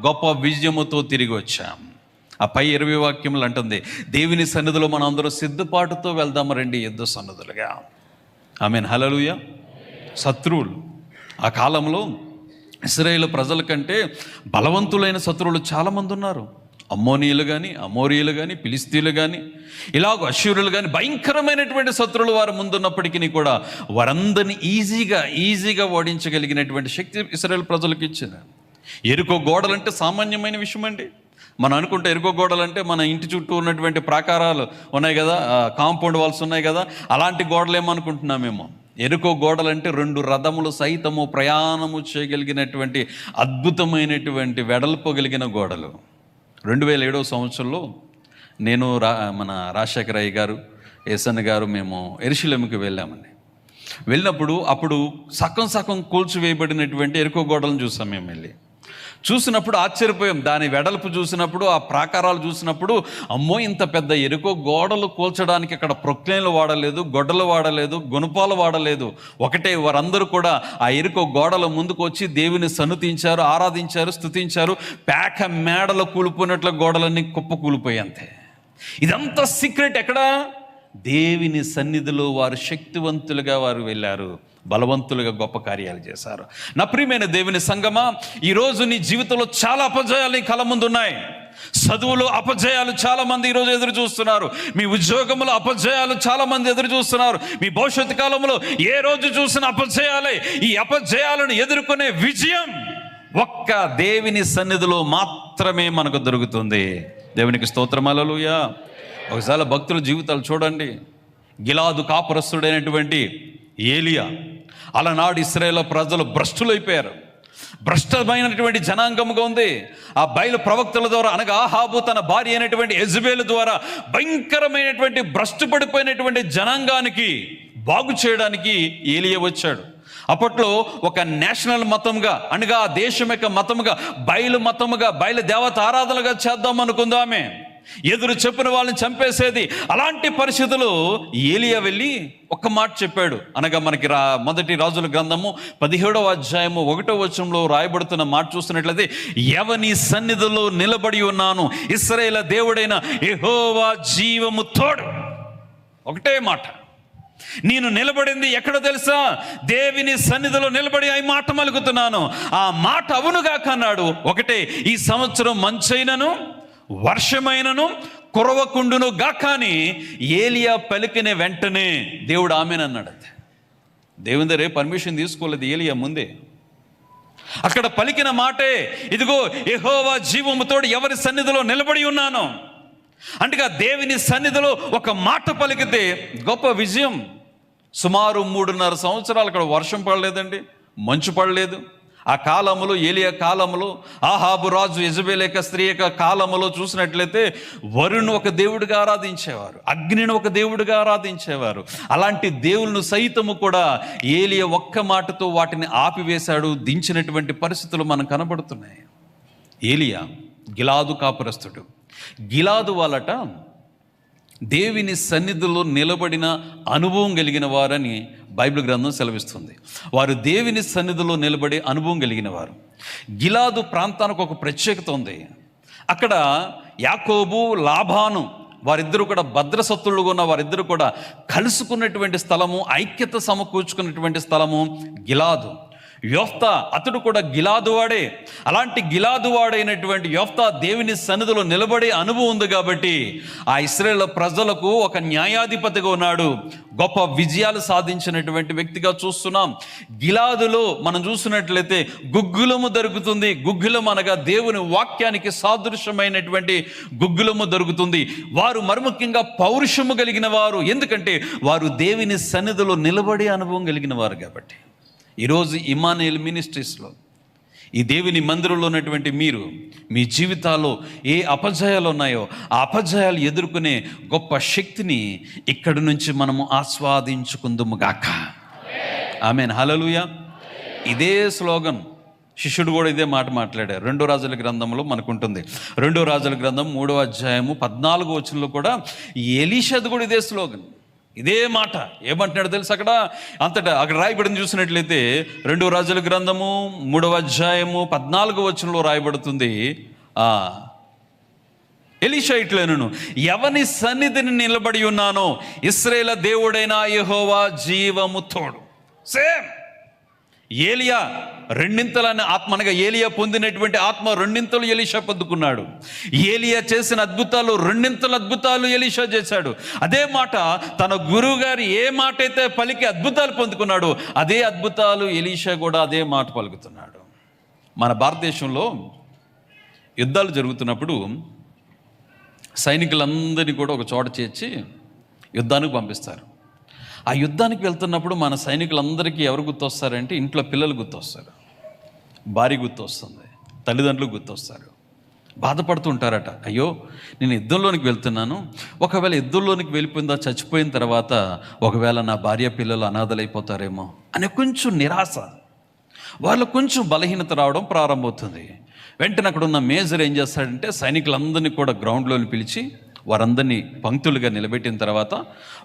గొప్ప విజయముతో తిరిగి వచ్చాం. ఆ పై 20 వాక్యములు అంటుంది, దేవుని సన్నిధిలో మనం అందరూ సిద్ధపాటుతో వెళ్దాము రండి యుద్ధ సన్నిధులుగా. ఆమేన్, హల్లెలూయా. శత్రువులు ఆ కాలంలో ఇశ్రాయేలు ప్రజల కంటే బలవంతులైన శత్రువులు చాలామంది ఉన్నారు. అమ్మోనీయులు కానీ, అమోరీయులు కానీ, ఫిలిస్తీన్లు కానీ, ఇలాగ అష్షూరులు కానీ, భయంకరమైనటువంటి శత్రువులు వారు ముందున్నప్పటికీ కూడా వారందరినీ ఈజీగా ఓడించగలిగినటువంటి శక్తి ఇశ్రాయేలు ప్రజలకు ఇచ్చింది. ఎరుకో గోడలంటే సామాన్యమైన విషయం అండి. మనం అనుకుంటే ఎరుకో గోడలు అంటే మన ఇంటి చుట్టూ ఉన్నటువంటి ప్రాకారాలు ఉన్నాయి కదా, కాంపౌండ్ వాల్స్ ఉన్నాయి కదా, అలాంటి గోడలు ఏమనుకుంటున్నామేమో. ఎరుకో గోడలు అంటే 2 రథములు సైతము ప్రయాణము చేయగలిగినటువంటి అద్భుతమైనటువంటి వెడల్పు కలిగిన గోడలు. 2007 సంవత్సరంలో నేను మన రాజశేఖర అయ్య గారు, ఏసన్న గారు మేము యెరూషలేముకి వెళ్ళామండి. వెళ్ళినప్పుడు అప్పుడు సగం కూల్చివేయబడినటువంటి ఎరుకో గోడలను చూసాం. మేము వెళ్ళి చూసినప్పుడు ఆశ్చర్యపోయాం. దాని వెడల్పు చూసినప్పుడు, ఆ ప్రాకారాలు చూసినప్పుడు, అమ్మో ఇంత పెద్ద ఎరుకో గోడలు కూల్చడానికి అక్కడ ప్రొక్లేన్లు వాడలేదు, గొడ్డలు వాడలేదు, గుణపాలు వాడలేదు. ఒకటే వారందరూ కూడా ఆ ఎరుకో గోడల ముందుకు వచ్చి దేవుని సన్నుతించారు, ఆరాధించారు, స్తుతించారు. పేక మేడలు కూలిపోయినట్లు గోడలన్నీ కుప్ప కూలిపోయి అంతే. ఇదంతా సీక్రెట్ ఎక్కడ? దేవుని సన్నిధిలో వారు శక్తివంతులుగా వారు వెళ్ళారు, బలవంతులుగా గొప్ప కార్యాలు చేశారు. నా ప్రియమైన దేవుని సంగమా, ఈరోజు నీ జీవితంలో చాలా అపజయాలు నీ కళ్ళ ముందు ఉన్నాయి. చదువులో అపజయాలు చాలా మంది ఈరోజు ఎదురు చూస్తున్నారు. మీ ఉద్యోగంలో అపజయాలు చాలా మంది ఎదురు చూస్తున్నారు. మీ భవిష్యత్తు కాలంలో ఏ రోజు చూసిన అపజయాలే. ఈ అపజయాలను ఎదుర్కొనే విజయం ఒక్క దేవుని సన్నిధిలో మాత్రమే మనకు దొరుకుతుంది. దేవునికి స్తోత్రం, హల్లెలూయా. ఒకసారి భక్తుల జీవితాలు చూడండి. గిలాదు కాపురస్తుడైనటువంటి ఏలియా, అలనాడు ఇశ్రాయేలు ప్రజలు భ్రష్టులైపోయారు. భ్రష్టమైనటువంటి జనాంగముగా ఉంది. ఆ బయలు ప్రవక్తల ద్వారా, అనగా ఆహాబు తన భార్య అయినటువంటి యెజబెలు ద్వారా భయంకరమైనటువంటి భ్రష్టుపడిపోయినటువంటి జనాంగానికి బాగు చేయడానికి ఏలియా వచ్చాడు. అప్పట్లో ఒక నేషనల్ మతంగా, అనగా ఆ దేశం యొక్క మతముగా, బయలు మతముగా, బయలు దేవత ఆరాధనగా చేద్దాం అనుకుందామే. ఎదురు చెప్పిన వాళ్ళని చంపేసేది. అలాంటి పరిస్థితులు ఏలియా వెళ్ళి ఒక్క మాట చెప్పాడు. అనగా మనకి మొదటి రాజుల గ్రంథము 17వ అధ్యాయము 1వ వచనంలో రాయబడుతున్న మాట చూస్తున్నట్లయితే, ఎవని సన్నిధిలో నిలబడి ఉన్నాను, ఇశ్రాయేలు దేవుడైన యెహోవా జీవము తోడు. ఒకటే మాట. నేను నిలబడింది ఎక్కడో తెలుసా? దేవుని సన్నిధిలో నిలబడి ఆ మాట మలుగుతున్నాను. ఆ మాట అవునుగా కన్నాడు. ఒకటే, ఈ సంవత్సరం మంచైనను వర్షమైనను కురవకుండును గాకాని ఏలియా పలికిన వెంటనే దేవుడు ఆమేనన్నాడు. దేవుని దగ్గర పర్మిషన్ తీసుకోలేదు ఏలియా ముందే. అక్కడ పలికిన మాటే, ఇదిగో యెహోవా జీవముతోడు ఎవరి సన్నిధిలో నిలబడి ఉన్నాను. అంటే దేవుని సన్నిధిలో ఒక మాట పలికితే గొప్ప విజయం. సుమారు 3.5 సంవత్సరాలు అక్కడ వర్షం పడలేదండి, మంచు పడలేదు. ఆ కాలంలో, ఏలియా కాలంలో, ఆహాబు రాజు యెజబెలు యొక్క స్త్రీ యొక్క కాలంలో చూసినట్లయితే వరుణ్ణి ఒక దేవుడిగా ఆరాధించేవారు, అగ్నిని ఒక దేవుడిగా ఆరాధించేవారు. అలాంటి దేవుళ్ళను సైతము కూడా ఏలియా ఒక్క మాటతో వాటిని ఆపివేశాడు, దించినటువంటి పరిస్థితులు మనకు కనబడుతున్నాయి. ఏలియా గిలాదు కాపురస్తుడు. గిలాదు వాళ్ళట దేవుని సన్నిధిలో నిలబడిన అనుభవం కలిగిన వారని బైబిల్ గ్రంథం సెలవిస్తుంది. వారు దేవుని సన్నిధిలో నిలబడే అనుభవం కలిగిన వారు. గిలాదు ప్రాంతానికి ఒక ప్రత్యేకత ఉంది. అక్కడ యాకోబు, లాబాను వారిద్దరూ కూడా భద్రసత్తులుగా ఉన్న వారిద్దరూ కూడా కలుసుకున్నటువంటి స్థలము, ఐక్యత సమకూర్చుకున్నటువంటి స్థలము గిలాదు. యోఫ్తా అతడు కూడా గిలాదు వాడే. అలాంటి గిలాదు వాడైనటువంటి యోఫ్తా దేవుని సన్నిధిలో నిలబడే అనుభవం ఉంది కాబట్టి ఆ ఇశ్రాయేలు ప్రజలకు ఒక న్యాయాధిపతిగా ఉన్నాడు. గొప్ప విజయాలు సాధించినటువంటి వ్యక్తిగా చూస్తున్నాం. గిలాదులో మనం చూసినట్లయితే గుగ్గులము దొరుకుతుంది. గుగ్గులం అనగా దేవుని వాక్యానికి సాదృశ్యమైనటువంటి గుగ్గులము దొరుకుతుంది. వారు మరుముఖ్యంగా పౌరుషము కలిగిన వారు, ఎందుకంటే వారు దేవుని సన్నిధిలో నిలబడే అనుభవం కలిగిన వారు కాబట్టి. ఈరోజు ఇమ్మానుయేల్ మినిస్ట్రీస్లో, ఈ దేవుని మందిరంలో ఉన్నటువంటి మీరు, మీ జీవితాల్లో ఏ అపజయాలు ఉన్నాయో ఆ అపజయాలు ఎదుర్కొనే గొప్ప శక్తిని ఇక్కడి నుంచి మనము ఆస్వాదించుకుందుము గాక. ఆమేన్, హల్లెలూయా. ఇదే స్లోగన్ శిష్యుడు కూడా ఇదే మాట మాట్లాడారు. 2వ రాజుల గ్రంథంలో మనకుంటుంది. 2వ రాజుల గ్రంథం 3వ అధ్యాయము 14వ వచనంలో కూడా ఎలీషాది కూడా ఇదే స్లోగన్, ఇదే మాట. ఏమంటున్నాడు తెలుసు? అక్కడ రాయబడింది చూసినట్లయితే 2వ రాజుల గ్రంథము 3వ అధ్యాయము 14వ వచనంలో రాయబడుతుంది, ఎలీషా ఇట్లనెను, ఎవని సన్నిధిని నిలబడి ఉన్నానో ఇశ్రాయేలు దేవుడైన యెహోవా జీవము తోడు. సేమ్ ఏలియా రెండింతలని ఆత్మ, అనగా ఏలియా పొందినటువంటి ఆత్మ రెండింతలు ఎలీషా పొందుకున్నాడు. ఏలియా చేసిన అద్భుతాలు రెండింతల అద్భుతాలు ఎలీషా చేశాడు. అదే మాట తన గురువు గారు ఏ మాట అయితే పలికి అద్భుతాలు పొందుకున్నాడు, అదే అద్భుతాలు ఎలీషా కూడా అదే మాట పలుకుతున్నాడు. మన భారతదేశంలో యుద్ధాలు జరుగుతున్నప్పుడు సైనికులందరినీ కూడా ఒక చోట చేర్చి యుద్ధానికి పంపిస్తారు. ఆ యుద్ధానికి వెళ్తున్నప్పుడు మన సైనికులందరికీ ఎవరు గుర్తొస్తారంటే ఇంట్లో పిల్లలు గుర్తొస్తారు, భార్య గుర్తొస్తుంది, తల్లిదండ్రులు గుర్తొస్తారు. బాధపడుతూ ఉంటారట, అయ్యో నేను యుద్ధంలోనికి వెళ్తున్నాను, ఒకవేళ యుద్ధంలోనికి వెళ్ళిపోయిందా, చచ్చిపోయిన తర్వాత ఒకవేళ నా భార్య పిల్లలు అనాథలైపోతారేమో అనే కొంచెం నిరాశ, వాళ్ళకు కొంచెం బలహీనత రావడం ప్రారంభమవుతుంది. వెంటనే అక్కడ ఉన్న మేజర్ ఏం చేస్తాడంటే సైనికులందరినీ కూడా గ్రౌండ్లోని పిలిచి వారందరినీ పంక్తులుగా నిలబెట్టిన తర్వాత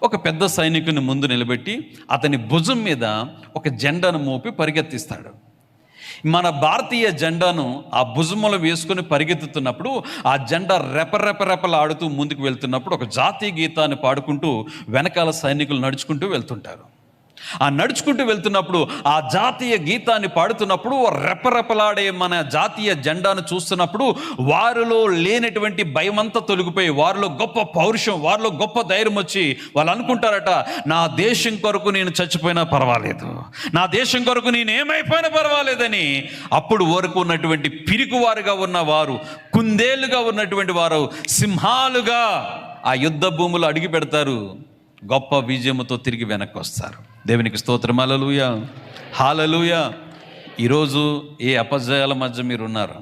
ఒక పెద్ద సైనికుని ముందు నిలబెట్టి అతని భుజం మీద ఒక జెండాను మోపి పరిగెత్తిస్తాడు. మన భారతీయ జెండాను ఆ భుజములో వేసుకొని పరిగెత్తుతున్నప్పుడు ఆ జెండా రెపరెపరెపలాడుతూ ముందుకు వెళ్తున్నప్పుడు ఒక జాతీయ గీతాన్ని పాడుకుంటూ వెనకాల సైనికులు నడుచుకుంటూ వెళ్తుంటారు. ఆ నడుచుకుంటూ వెళ్తున్నప్పుడు ఆ జాతీయ గీతాన్ని పాడుతున్నప్పుడు రెపరెపలాడే మన జాతీయ జెండాను చూస్తున్నప్పుడు వారిలో లేనటువంటి భయమంతా తొలగిపోయి వారిలో గొప్ప పౌరుషం, వారిలో గొప్ప ధైర్యం వచ్చి వాళ్ళు అనుకుంటారట, నా దేశం కొరకు నేను చచ్చిపోయినా పర్వాలేదు, నా దేశం కొరకు నేను ఏమైపోయినా పర్వాలేదని. అప్పుడు వరకు ఉన్నటువంటి పిరికివారుగా ఉన్నవారు, కుందేలుగా ఉన్నటువంటి వారు సింహాలుగా ఆ యుద్ధ భూములు అడిగి పెడతారు, గొప్ప విజయముతో తిరిగి వెనక్కి వస్తారు. దేవునికి స్తోత్రం, హల్లెలూయా, హల్లెలూయా. ఈరోజు ఏ అపజయాల మధ్య మీరు ఉన్నారు?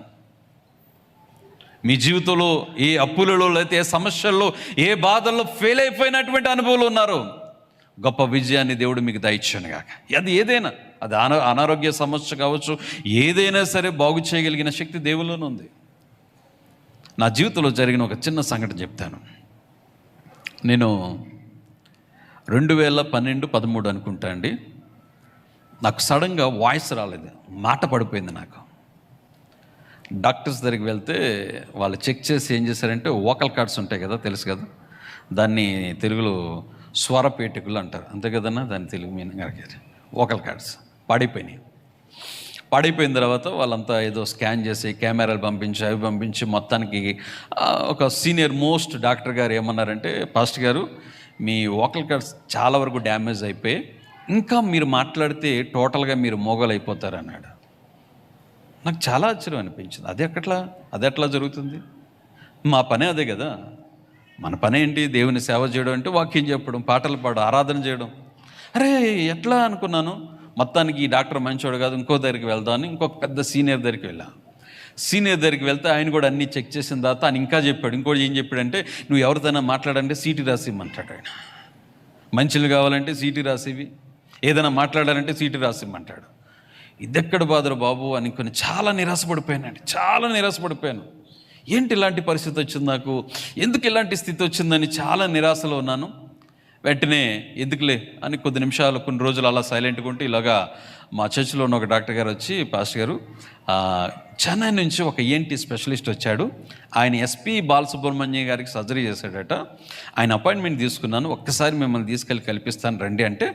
మీ జీవితంలో ఏ అప్పులలో లేకపోతే ఏ సమస్యల్లో ఏ బాధల్లో ఫెయిల్ అయిపోయినటువంటి అనుభవాలు ఉన్నారు, గొప్ప విజయాన్ని దేవుడు మీకు దయచేయను గాక. అది ఏదైనా, అది అనారోగ్య సమస్య కావచ్చు, ఏదైనా సరే బాగు చేయగలిగిన శక్తి దేవుల్లోనే ఉంది. నా జీవితంలో జరిగిన ఒక చిన్న సంఘటన చెప్తాను. నేను 2012-13 అనుకుంటా అండి, నాకు సడన్గా వాయిస్ రాలేదు, మాట పడిపోయింది. నాకు డాక్టర్స్ దగ్గరికి వెళ్తే వాళ్ళు చెక్ చేసి ఏం చేశారంటే వోకల్ కార్డ్స్ ఉంటాయి కదా, తెలుసు కదా, దాన్ని తెలుగులో స్వరపేటికలు అంటారు, అంతే కదన్నా, దాని తెలుగు మీనింగ్ అడిగారు. వోకల్ కార్డ్స్ పాడైపోయిన తర్వాత వాళ్ళంతా ఏదో స్కాన్ చేసి కెమెరాలు పంపించి అవి పంపించి మొత్తానికి ఒక సీనియర్ మోస్ట్ డాక్టర్ గారు ఏమన్నారంటే, పాస్టర్ గారు మీ వోకల్ కార్డ్స్ చాలా వరకు డ్యామేజ్ అయిపోయి ఇంకా మీరు మాట్లాడితే టోటల్గా మీరు మోగలైపోతారు అన్నాడు. నాకు చాలా ఆశ్చర్యం అనిపించింది. అది ఎట్లా జరుగుతుంది? మా పనే అదే కదా, మన పని ఏంటి? దేవుని సేవ చేయడం అంటే వాక్యం చెప్పడం, పాటలు పాడడం, ఆరాధన చేయడం. అరే ఎట్లా అనుకున్నాను. మొత్తానికి ఈ డాక్టర్ మంచోడు కాదు, ఇంకో దగ్గరికి వెళ్దామని ఇంకొక పెద్ద సీనియర్ దగ్గరికి వెళ్ళాను. సీనియర్ దగ్గరికి వెళ్తే ఆయన కూడా అన్నీ చెక్ చేసిన తర్వాత ఆయన ఇంకా చెప్పాడు. ఇంకోటి ఏం చెప్పాడంటే, నువ్వు ఎవరితోనా మాట్లాడంటే సీటీ రాసి ఇమ్మంటాడు ఆయన. మంచిలు కావాలంటే సీటీ రాసివి, ఏదైనా మాట్లాడాలంటే సీటీ రాసి ఇమ్మంటాడు. ఇదెక్కడ బాధరు బాబు అనుకుని చాలా నిరాశపడిపోయాను. ఏంటి ఇలాంటి పరిస్థితి వచ్చింది నాకు, ఎందుకు ఇలాంటి స్థితి వచ్చిందని చాలా నిరాశలో ఉన్నాను. వెంటనే ఎందుకులే అని కొన్ని రోజులు అలా సైలెంట్గా ఉంటే ఇలాగా మా చర్చిలో ఉన్న ఒక డాక్టర్ గారు వచ్చి, పాస్టర్ గారు చెన్నై నుంచి ఒక ఈఎన్టీ స్పెషలిస్ట్ వచ్చాడు, ఆయన ఎస్పీ బాలసుబ్రహ్మణ్యం గారికి సర్జరీ చేశాడట, ఆయన అపాయింట్మెంట్ తీసుకున్నాను, ఒక్కసారి మిమ్మల్ని తీసుకెళ్ళి కల్పిస్తాను రండి అంటే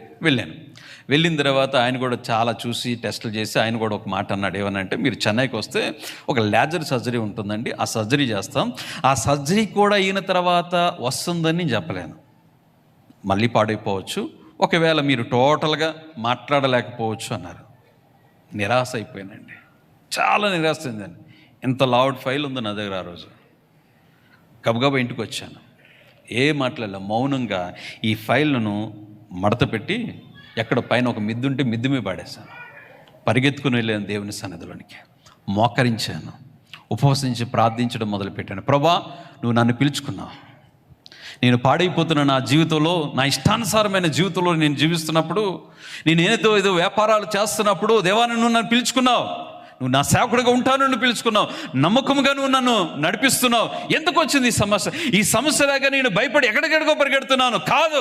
వెళ్ళిన తర్వాత ఆయన కూడా చాలా చూసి టెస్టులు చేసి ఆయన కూడా ఒక మాట అన్నాడు. ఏమనంటే, మీరు చెన్నైకి వస్తే ఒక లేజర్ సర్జరీ ఉంటుందండి, ఆ సర్జరీ చేస్తాం, ఆ సర్జరీ కూడా అయిన తర్వాత వస్తుందని చెప్పలేను, మళ్ళీ పాడైపోవచ్చు, ఒకవేళ మీరు టోటల్గా మాట్లాడలేకపోవచ్చు అన్నారు. నిరాశ అయిపోయానండి, చాలా నిరాశ చెందాను. ఇంత లావుడ్ ఫైల్ ఉంది నా దగ్గర. ఆ రోజు గబగబా ఇంటికి వచ్చాను, ఏ మాట్లాడలే, మౌనంగా ఈ ఫైల్ను మడత పెట్టి ఎక్కడ పైన ఒక మిద్దు ఉంటే మిద్దు మీద పాడేశాను. పరిగెత్తుకుని వెళ్ళాను దేవుని సన్నిధిలోనికి, మోకరించాను, ఉపవసించి ప్రార్థించడం మొదలుపెట్టాను. ప్రభా, నువ్వు నన్ను పిలుచుకున్నావు, నేను పాడైపోతున్న నా జీవితంలో, నా ఇష్టానుసారమైన జీవితంలో నేను జీవిస్తున్నప్పుడు, నేను ఏదో వ్యాపారాలు చేస్తున్నప్పుడు, దేవా నువ్వు నన్ను పిలుచుకున్నావు, నువ్వు నా సేవకుడిగా ఉంటాను, నువ్వు పిలుచుకున్నావు, నమ్మకంగా నువ్వు నన్ను నడిపిస్తున్నావు. ఎందుకు వచ్చింది ఈ సమస్య లాగా నేను భయపడి ఎక్కడికెక్కడికో పరిగెడుతున్నాను? కాదు,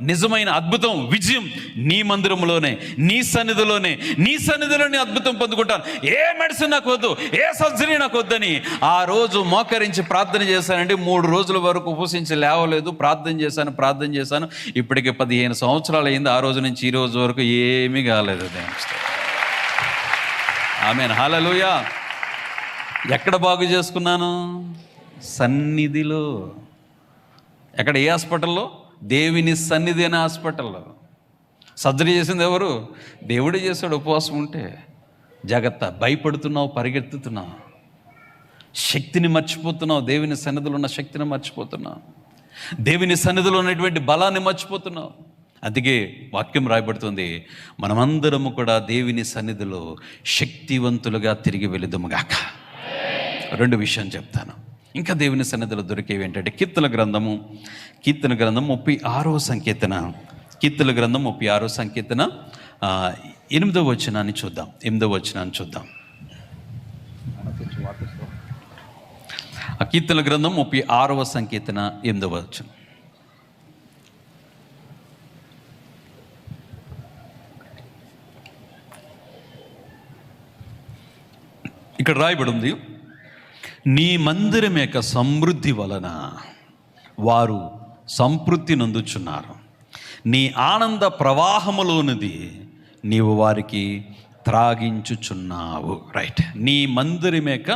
నిజమైన అద్భుతం, విజయం నీ మందిరంలోనే, నీ సన్నిధిలోనే అద్భుతం పొందుకుంటాను. ఏ మెడిసిన్ నాకు వద్దు, ఏ సర్జరీ నాకు వద్దని ఆ రోజు మోకరించి ప్రార్థన చేశానండి. 3 రోజుల వరకు ఉపవసించి లేవలేదు, ప్రార్థన చేశాను. ఇప్పటికి 15 సంవత్సరాలు అయింది. ఆ రోజు నుంచి ఈ రోజు వరకు ఏమీ కాలేదు. ఆమేన్, హల్లెలూయా. ఎక్కడ బాగు చేసుకున్నాను? సన్నిధిలో. ఎక్కడ? ఏ హాస్పిటల్లో? దేవుని సన్నిధి అనే హాస్పిటల్లో. సర్జరీ చేసింది ఎవరు? దేవుడే చేశాడు. ఉపవాసం ఉంటే జాగ్రత్త. భయపడుతున్నావు, పరిగెత్తుతున్నావు. శక్తిని మర్చిపోతున్నావు. దేవుని సన్నిధిలో ఉన్న శక్తిని మర్చిపోతున్నావు. దేవుని సన్నిధిలో ఉన్నటువంటి బలాన్ని మర్చిపోతున్నావు. అందుకే వాక్యం రాయబడుతుంది, మనమందరము కూడా దేవుని సన్నిధిలో శక్తివంతులుగా తిరిగి వెళుదుముగాక. రెండు విషయం చెప్తాను. ఇంకా దేవుని సన్నిధిలో దొరికేవి ఏంటంటే కీర్తన గ్రంథం 36వ సంకీర్తన, కీర్తన గ్రంథం 36వ సంకీర్తన 8వ వచనాన్ని చూద్దాం. 8వ వచనాన్ని చూద్దాం. కీర్తన గ్రంథం 36వ సంకీర్తన 8వ వచనం. ఇక్కడ రాయబడి ఉంది, నీ మందిరం యొక్క సమృద్ధి వలన వారు సంతృప్తి నొందుచున్నారు. నీ ఆనంద ప్రవాహములోనిది నీవు వారికి త్రాగించుచున్నావు. రైట్. నీ మందిరం యొక్క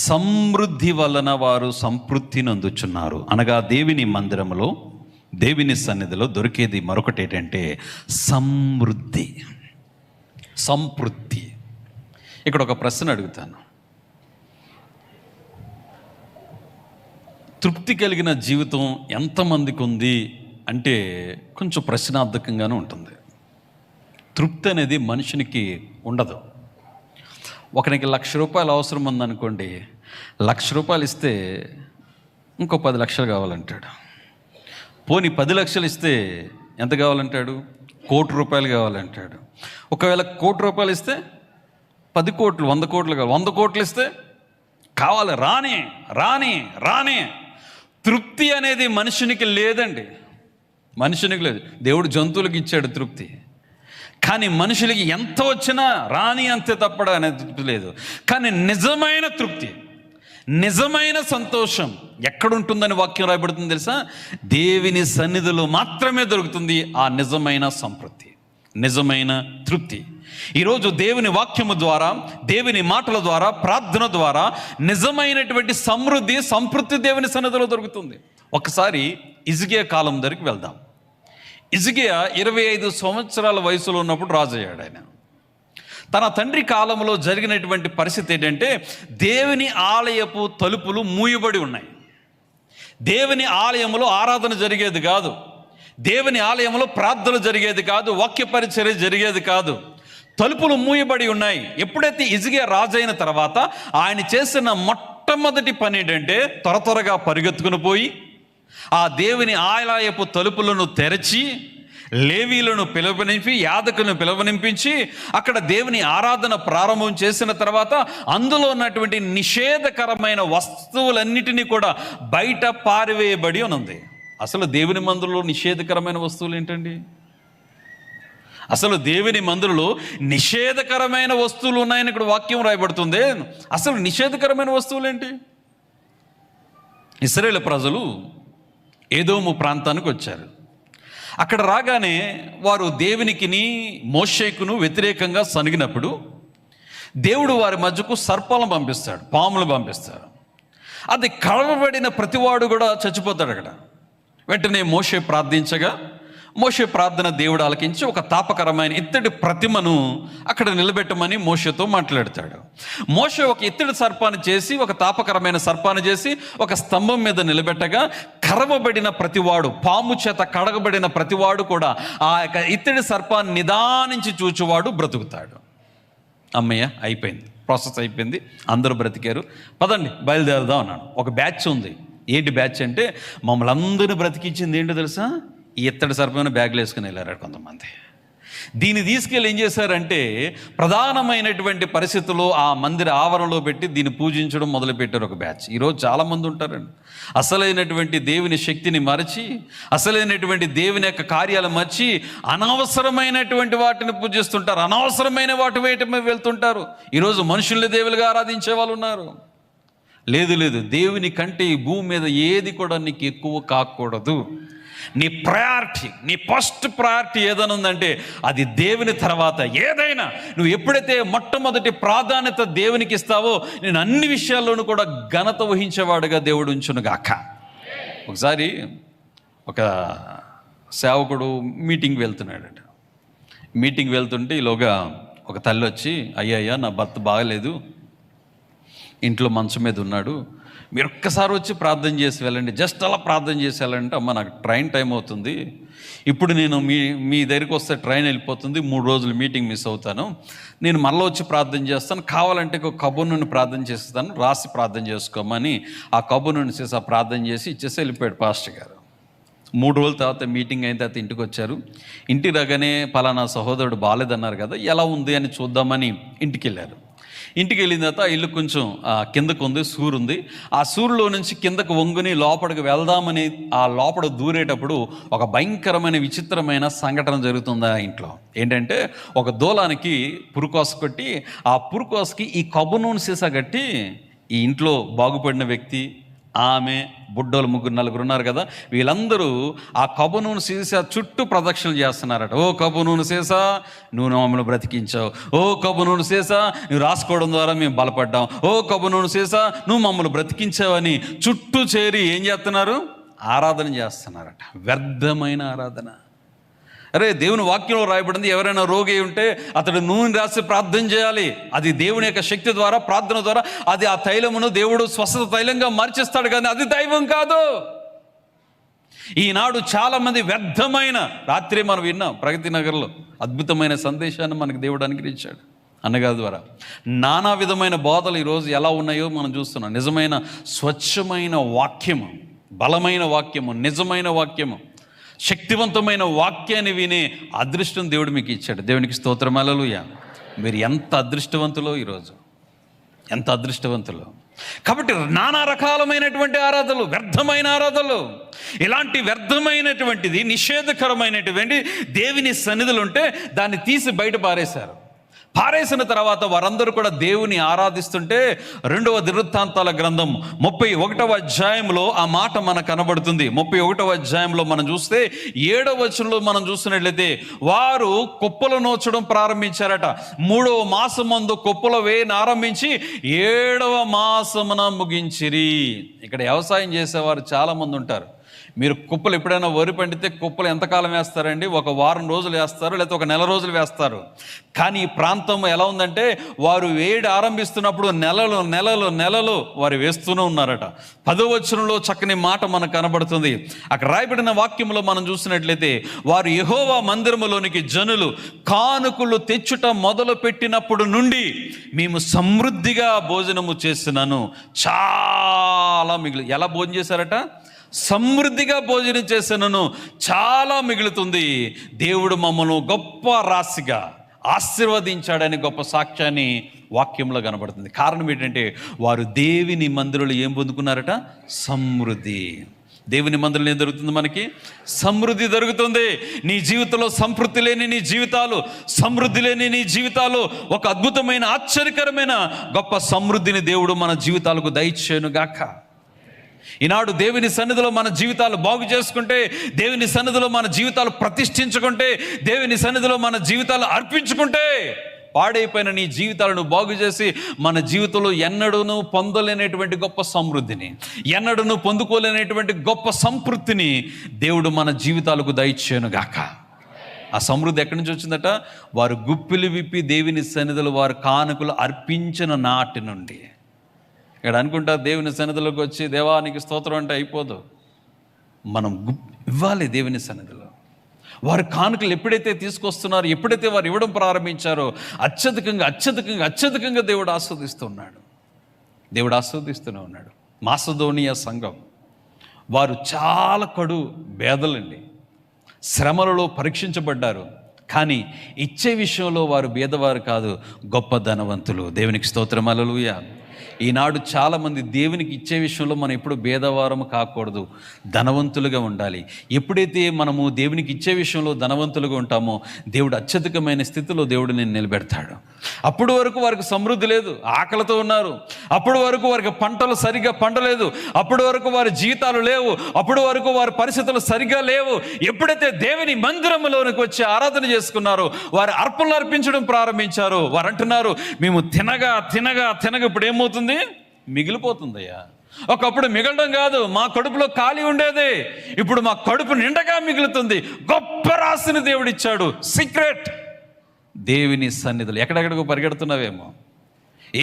సమృద్ధి వలన వారు సంతృప్తి నొందుచున్నారు అనగా దేవుని మందిరములో, దేవుని సన్నిధిలో దొరికేది మరొకటి ఏంటంటే సమృద్ధి, సంతృప్తి. ఇక్కడ ఒక ప్రశ్న అడుగుతాను. తృప్తి కలిగిన జీవితం ఎంతమందికి ఉంది అంటే కొంచెం ప్రశ్నార్థకంగానే ఉంటుంది. తృప్తి అనేది మనుషునికి ఉండదు. ఒకరికి ₹1,00,000 అవసరం ఉందనుకోండి, ₹1,00,000 ఇస్తే ఇంకో 10 లక్షలు కావాలంటాడు. పోనీ 10 లక్షలు ఇస్తే ఎంత కావాలంటాడు? ₹1,00,00,000 కావాలంటాడు. ఒకవేళ ₹1,00,00,000 ఇస్తే 10 కోట్లు, 100 కోట్లు కావాలి. 100 కోట్లు ఇస్తే కావాలి, రాని రాని రాని. తృప్తి అనేది మనుషునికి లేదండి, మనుషునికి లేదు. దేవుడు జంతువులకు ఇచ్చాడు తృప్తి, కానీ మనుషులకి ఎంత వచ్చినా రాని అంతే తప్పడం అనేది తృప్తి లేదు. కానీ నిజమైన తృప్తి, నిజమైన సంతోషం ఎక్కడుంటుందని వాక్యం రాయబడుతుంది తెలుసా? దేవుని సన్నిధిలో మాత్రమే దొరుకుతుంది ఆ నిజమైన సంతృప్తి, నిజమైన తృప్తి. ఈరోజు దేవుని వాక్యము ద్వారా, దేవుని మాటల ద్వారా, ప్రార్థన ద్వారా నిజమైనటువంటి సమృద్ధి, సంతృప్తి దేవుని సన్నిధిలో దొరుకుతుంది. ఒకసారి హిజ్కియా కాలం దగ్గరికి వెళ్దాం. హిజ్కియా 25 సంవత్సరాల వయసులో ఉన్నప్పుడు రాజు అయ్యాడు. ఆయన తన తండ్రి కాలంలో జరిగినటువంటి పరిస్థితి ఏంటంటే దేవుని ఆలయపు తలుపులు మూయబడి ఉన్నాయి. దేవుని ఆలయంలో ఆరాధన జరిగేది కాదు, దేవుని ఆలయంలో ప్రార్థన జరిగేది కాదు, వాక్య పరిచర్య జరిగేది కాదు. తలుపులు మూయబడి ఉన్నాయి. ఎప్పుడైతే హిజ్కియా రాజు అయిన తర్వాత ఆయన చేసిన మొట్టమొదటి పని ఏంటంటే త్వరగా పరిగెత్తుకుని పోయి ఆ దేవుని ఆలయపు తలుపులను తెరచి లేవీలను పిలువనింపి, యాజకులను పిలువనింపించి అక్కడ దేవుని ఆరాధన ప్రారంభం చేసిన తర్వాత అందులో ఉన్నటువంటి నిషేధకరమైన వస్తువులన్నిటినీ కూడా బయట పారివేయబడి ఉంది. అసలు దేవుని మందిరంలో నిషేధకరమైన వస్తువులు ఏంటండి? అసలు దేవుని మందిరంలో నిషేధకరమైన వస్తువులు ఉన్నాయని ఇక్కడ వాక్యం రాయబడుతుంది. అసలు నిషేధకరమైన వస్తువులు ఏంటి? ఇశ్రాయేలు ప్రజలు ఏదోము ప్రాంతానికి వచ్చారు. అక్కడ రాగానే వారు దేవునికిని మోషేకును వ్యతిరేకంగా సనిగినప్పుడు దేవుడు వారి మధ్యకు సర్పాలను పంపిస్తాడు, పాములు పంపిస్తాడు. అది కలవబడిన ప్రతివాడు కూడా చచ్చిపోతాడు అక్కడ. వెంటనే మోషే ప్రార్థించగా మోషే ప్రార్థన దేవుడు ఆలకించి ఒక తాపకరమైన ఇత్తడి ప్రతిమను అక్కడ నిలబెట్టమని మోషేతో మాట్లాడతాడు. మోషే ఒక ఇత్తడి సర్పాన్ని చేసి, ఒక తాపకరమైన సర్పాన్ని చేసి ఒక స్తంభం మీద నిలబెట్టగా కరవబడిన ప్రతివాడు, పాము చేత కడగబడిన ప్రతివాడు కూడా ఆ యొక్క ఇత్తడి సర్పాన్ని నిదానించి చూచువాడు బ్రతుకుతాడు. అమ్మయ్య, అయిపోయింది, ప్రాసెస్ అయిపోయింది, అందరూ బ్రతికారు, పదండి బయలుదేరదాం అన్నాడు. ఒక బ్యాచ్ ఉంది. ఏంటి బ్యాచ్ అంటే మమ్మల్ని అందరినీ బ్రతికించింది ఏంటో తెలుసా? ఈ ఇత్తడి సర్పమైన బ్యాగులు వేసుకుని వెళ్ళారు కొంతమంది. దీన్ని తీసుకెళ్ళి ఏం చేశారంటే ప్రధానమైనటువంటి పరిస్థితుల్లో ఆ మందిర ఆవరణలో పెట్టి దీన్ని పూజించడం మొదలుపెట్టారు ఒక బ్యాచ్. ఈరోజు చాలామంది ఉంటారండి, అసలైనటువంటి దేవుని శక్తిని మరచి, అసలైనటువంటి దేవుని యొక్క కార్యాలు మర్చి అనవసరమైనటువంటి వాటిని పూజిస్తుంటారు, అనవసరమైన వాటి వైపు వెళ్తుంటారు. ఈరోజు మనుషుల్ని దేవులుగా ఆరాధించే వాళ్ళు ఉన్నారు. లేదు లేదు, దేవుని కంటే ఈ భూమి మీద ఏది కూడా నీకు ఎక్కువ కాకూడదు. నీ ప్రయారిటీ, నీ ఫస్ట్ ప్రయారిటీ ఏదైనా ఉందంటే అది దేవుని తర్వాత ఏదైనా. నువ్వు ఎప్పుడైతే మొట్టమొదటి ప్రాధాన్యత దేవునికి ఇస్తావో నేను అన్ని విషయాల్లోనూ కూడా ఘనత వహించేవాడుగా దేవుడు ఉంచునుగాక. ఒకసారి ఒక సేవకుడు మీటింగ్ వెళ్తున్నాడట. మీటింగ్ వెళ్తుంటే ఈలోగా ఒక తల్లి వచ్చి, అయ్యా నా భర్త బాగలేదు, ఇంట్లో మంచం మీద ఉన్నాడు. మీరు ఒక్కసారి వచ్చి ప్రార్థన చేసి వెళ్ళండి, జస్ట్ అలా ప్రార్థన చేసి వెళ్ళండి. అమ్మ నాకు ట్రైన్ టైం అవుతుంది, ఇప్పుడు నేను మీ దగ్గరికి వస్తే ట్రైన్ వెళ్ళిపోతుంది, 3 రోజులు మీటింగ్ మిస్ అవుతాను, నేను మళ్ళీ వచ్చి ప్రార్థన చేస్తాను, కావాలంటే ఒక కబుర్ నుండి ప్రార్థన చేస్తాను, రాసి ప్రార్థన చేసుకోమని ఆ కబుర్ నుండి చేసి ఆ ప్రార్థన చేసి ఇచ్చేసి వెళ్ళిపోయాడు పాస్టర్ గారు. 3 రోజుల తర్వాత మీటింగ్ అయిన తర్వాత ఇంటికి వచ్చారు. ఇంటికి రాగానే పలానా సహోదరుడు బాగాలేదన్నారు కదా, ఎలా ఉంది అని చూద్దామని ఇంటికి వెళ్ళారు. ఇంటికి వెళ్ళిన తర్వాత ఆ ఇల్లు కొంచెం కిందకు ఉంది, సూరు ఉంది. ఆ సూరులో నుంచి కిందకు వంగుని లోపలికి వెళ్దామని ఆ లోపల దూరేటప్పుడు ఒక భయంకరమైన విచిత్రమైన సంఘటన జరుగుతుంది ఆ ఇంట్లో. ఏంటంటే ఒక దూలానికి పురుకోస కొట్టి, ఆ పురుకోసకి ఈ కబ్బు నూనె సీసా కట్టి ఈ ఇంట్లో బాగుపడిన వ్యక్తి, ఆమె, బుడ్డోలు 3-4 ఉన్నారు కదా, వీళ్ళందరూ ఆ కబ్బు నూనె సీసా చుట్టూ ప్రదక్షిణలు చేస్తున్నారట. ఓ కబ్బు నూనె సీసా, నువ్వు మమ్మల్ని బ్రతికించావు. ఓ కబ్బు నూనె సీసా, నువ్వు రాసుకోవడం ద్వారా మేము బలపడ్డాం. ఓ కబ్బు నూనె సీసా, నువ్వు మమ్మల్ని బ్రతికించావని చుట్టూ చేరి ఏం చేస్తున్నారు? ఆరాధన చేస్తున్నారట. వ్యర్థమైన ఆరాధన. అరే, దేవుని వాక్యంలో రాయబడింది, ఎవరైనా రోగి ఉంటే అతడు నూనె రాసి ప్రార్థన చేయాలి. అది దేవుని యొక్క శక్తి ద్వారా, ప్రార్థన ద్వారా అది ఆ తైలమును దేవుడు స్వస్థత తైలంగా మార్చేస్తాడు, కానీ అది దైవం కాదు. ఈనాడు చాలామంది వ్యర్థమైన, రాత్రి మనం విన్నాం ప్రగతి నగర్లో అద్భుతమైన సందేశాన్ని మనకు దేవుడు అనుగ్రహించాడు అన్నగారి ద్వారా. నానా విధమైన బోధలు ఈరోజు ఎలా ఉన్నాయో మనం చూస్తున్నాం. నిజమైన స్వచ్ఛమైన వాక్యము, బలమైన వాక్యము, నిజమైన వాక్యము, శక్తివంతమైన వాక్యాన్ని వినే అదృష్టం దేవుడు మీకు ఇచ్చాడు. దేవునికి స్తోత్రం, హల్లెలూయా. మీరు ఎంత అదృష్టవంతులో ఈరోజు, ఎంత అదృష్టవంతులు. కాబట్టి నానా రకాలమైనటువంటి ఆరాధనలు, వ్యర్థమైన ఆరాధనలు, ఇలాంటి వ్యర్థమైనటువంటిది, నిషేధకరమైనటువంటి దేవుని సన్నిధులు ఉంటే దాన్ని తీసి బయట పారేసిన తర్వాత వారందరూ కూడా దేవుని ఆరాధిస్తుంటే 2వ దినవృత్తాంతాల గ్రంథం 31వ అధ్యాయంలో ఆ మాట మనకు కనబడుతుంది. 31వ అధ్యాయంలో మనం చూస్తే 7వ వచనంలో మనం చూసినట్లయితే వారు కుప్పలు నోచడం ప్రారంభించారట. 3వ మాసం మందు కుప్పలు వేయని ఆరంభించి 7వ మాసమున ముగించిరి. ఇక్కడ వ్యవసాయం చేసేవారు చాలామంది ఉంటారు. మీరు కుప్పలు ఎప్పుడైనా వరి పండితే కుప్పలు ఎంతకాలం వేస్తారండి? 1 వారం రోజులు వేస్తారు, లేకపోతే 1 నెల రోజులు వేస్తారు. కానీ ఈ ప్రాంతం ఎలా ఉందంటే వారు వేయడం ఆరంభిస్తున్నప్పుడు నెలలు నెలలు నెలలు వారు వేస్తూనే ఉన్నారట. 10వ వచనంలో చక్కని మాట మనకు కనబడుతుంది. అక్కడ రాయబడిన వాక్యంలో మనం చూసినట్లయితే వారు యెహోవా మందిరములోనికి జనులు కానుకలు తెచ్చుట మొదలు పెట్టినప్పుడు నుండి మేము సమృద్ధిగా భోజనము చేస్తున్నాను. చాలా ఎలా భోజనం చేశారట? సమృద్ధిగా భోజనం చేసినను చాలా మిగులుతుంది. దేవుడు మమ్మల్ని గొప్ప రాశిగా ఆశీర్వదించాడని గొప్ప సాక్ష్యాన్ని వాక్యంలో కనబడుతుంది. కారణం ఏంటంటే వారు దేవుని మందిరంలో ఏం పొందుకున్నారట? సమృద్ధి. దేవుని మందిరంలో ఏం జరుగుతుంది? మనకి సమృద్ధి జరుగుతుంది. నీ జీవితంలో సంతృప్తి లేని నీ జీవితాలు, సమృద్ధి లేని నీ జీవితాలు ఒక అద్భుతమైన, ఆశ్చర్యకరమైన గొప్ప సమృద్ధిని దేవుడు మన జీవితాలకు దయచేయును గాక. ఈనాడు దేవుని సన్నిధిలో మన జీవితాలు బాగు చేసుకుంటే, దేవుని సన్నిధిలో మన జీవితాలు ప్రతిష్ఠించుకుంటే, దేవుని సన్నిధిలో మన జీవితాలు అర్పించుకుంటే, పాడైపోయిన నీ జీవితాలను బాగు చేసి మన జీవితంలో ఎన్నడూను పొందలేనటువంటి గొప్ప సమృద్ధిని, ఎన్నడూను పొందుకోలేనటువంటి గొప్ప సంతృప్తిని దేవుడు మన జీవితాలకు దయచేయును గాక. ఆ సమృద్ధి ఎక్కడి నుంచి వచ్చిందట? వారు గుప్పిలు విప్పి దేవుని సన్నిధిలో వారు కానుకలు అర్పించిన నాటి నుండి. ఇక్కడ అనుకుంటా దేవుని సన్నిధిలోకి వచ్చి దేవానికి స్తోత్రం అంటే అయిపోదు. మనం ఇవ్వాలి దేవుని సన్నిధిలో. వారు కానుకలు ఎప్పుడైతే తీసుకొస్తున్నారో, ఎప్పుడైతే వారు ఇవ్వడం ప్రారంభించారో అత్యధికంగా దేవుడు ఆస్వాదిస్తున్నాడు. దేవుడు ఆస్వాదిస్తూనే ఉన్నాడు. మాసిదోనియా సంఘం వారు చాలా కడు పేదలండి, శ్రమలలో పరీక్షించబడ్డారు. కానీ ఇచ్చే విషయంలో వారు బీదవారు కాదు, గొప్ప ధనవంతులు. దేవునికి స్తోత్రం, హల్లెలూయా. ఈనాడు చాలామంది దేవునికి ఇచ్చే విషయంలో మనం ఎప్పుడు భేదవారము కాకూడదు, ధనవంతులుగా ఉండాలి. ఎప్పుడైతే మనము దేవునికి ఇచ్చే విషయంలో ధనవంతులుగా ఉంటామో దేవుడు అత్యధికమైన స్థితిలో దేవుడు నేను నిలబెడతాడు. అప్పుడు వరకు వారికి సమృద్ధి లేదు, ఆకలితో ఉన్నారు. అప్పుడు వరకు వారికి పంటలు సరిగ్గా పండలేదు. అప్పుడు వరకు వారి జీవితాలు లేవు. అప్పుడు వరకు వారి పరిస్థితులు సరిగ్గా లేవు. ఎప్పుడైతే దేవుని మందిరంలోనికి వచ్చి ఆరాధన చేసుకున్నారో, వారు అర్పణలు అర్పించడం ప్రారంభించారు. వారు అంటున్నారు, మేము తినగా ఇప్పుడు ఏమవుతుంది? మిగిలిపోతుందయ్యా. ఒకప్పుడు మిగలడం కాదు, మా కడుపులో ఖాళీ ఉండేది, ఇప్పుడు మా కడుపు నిండగా మిగులుతుంది. గొప్ప రాశిని దేవుడిచ్చాడు. సీక్రెట్. దేవుని సన్నిధులు. ఎక్కడెక్కడికో పరిగెడుతున్నావేమో,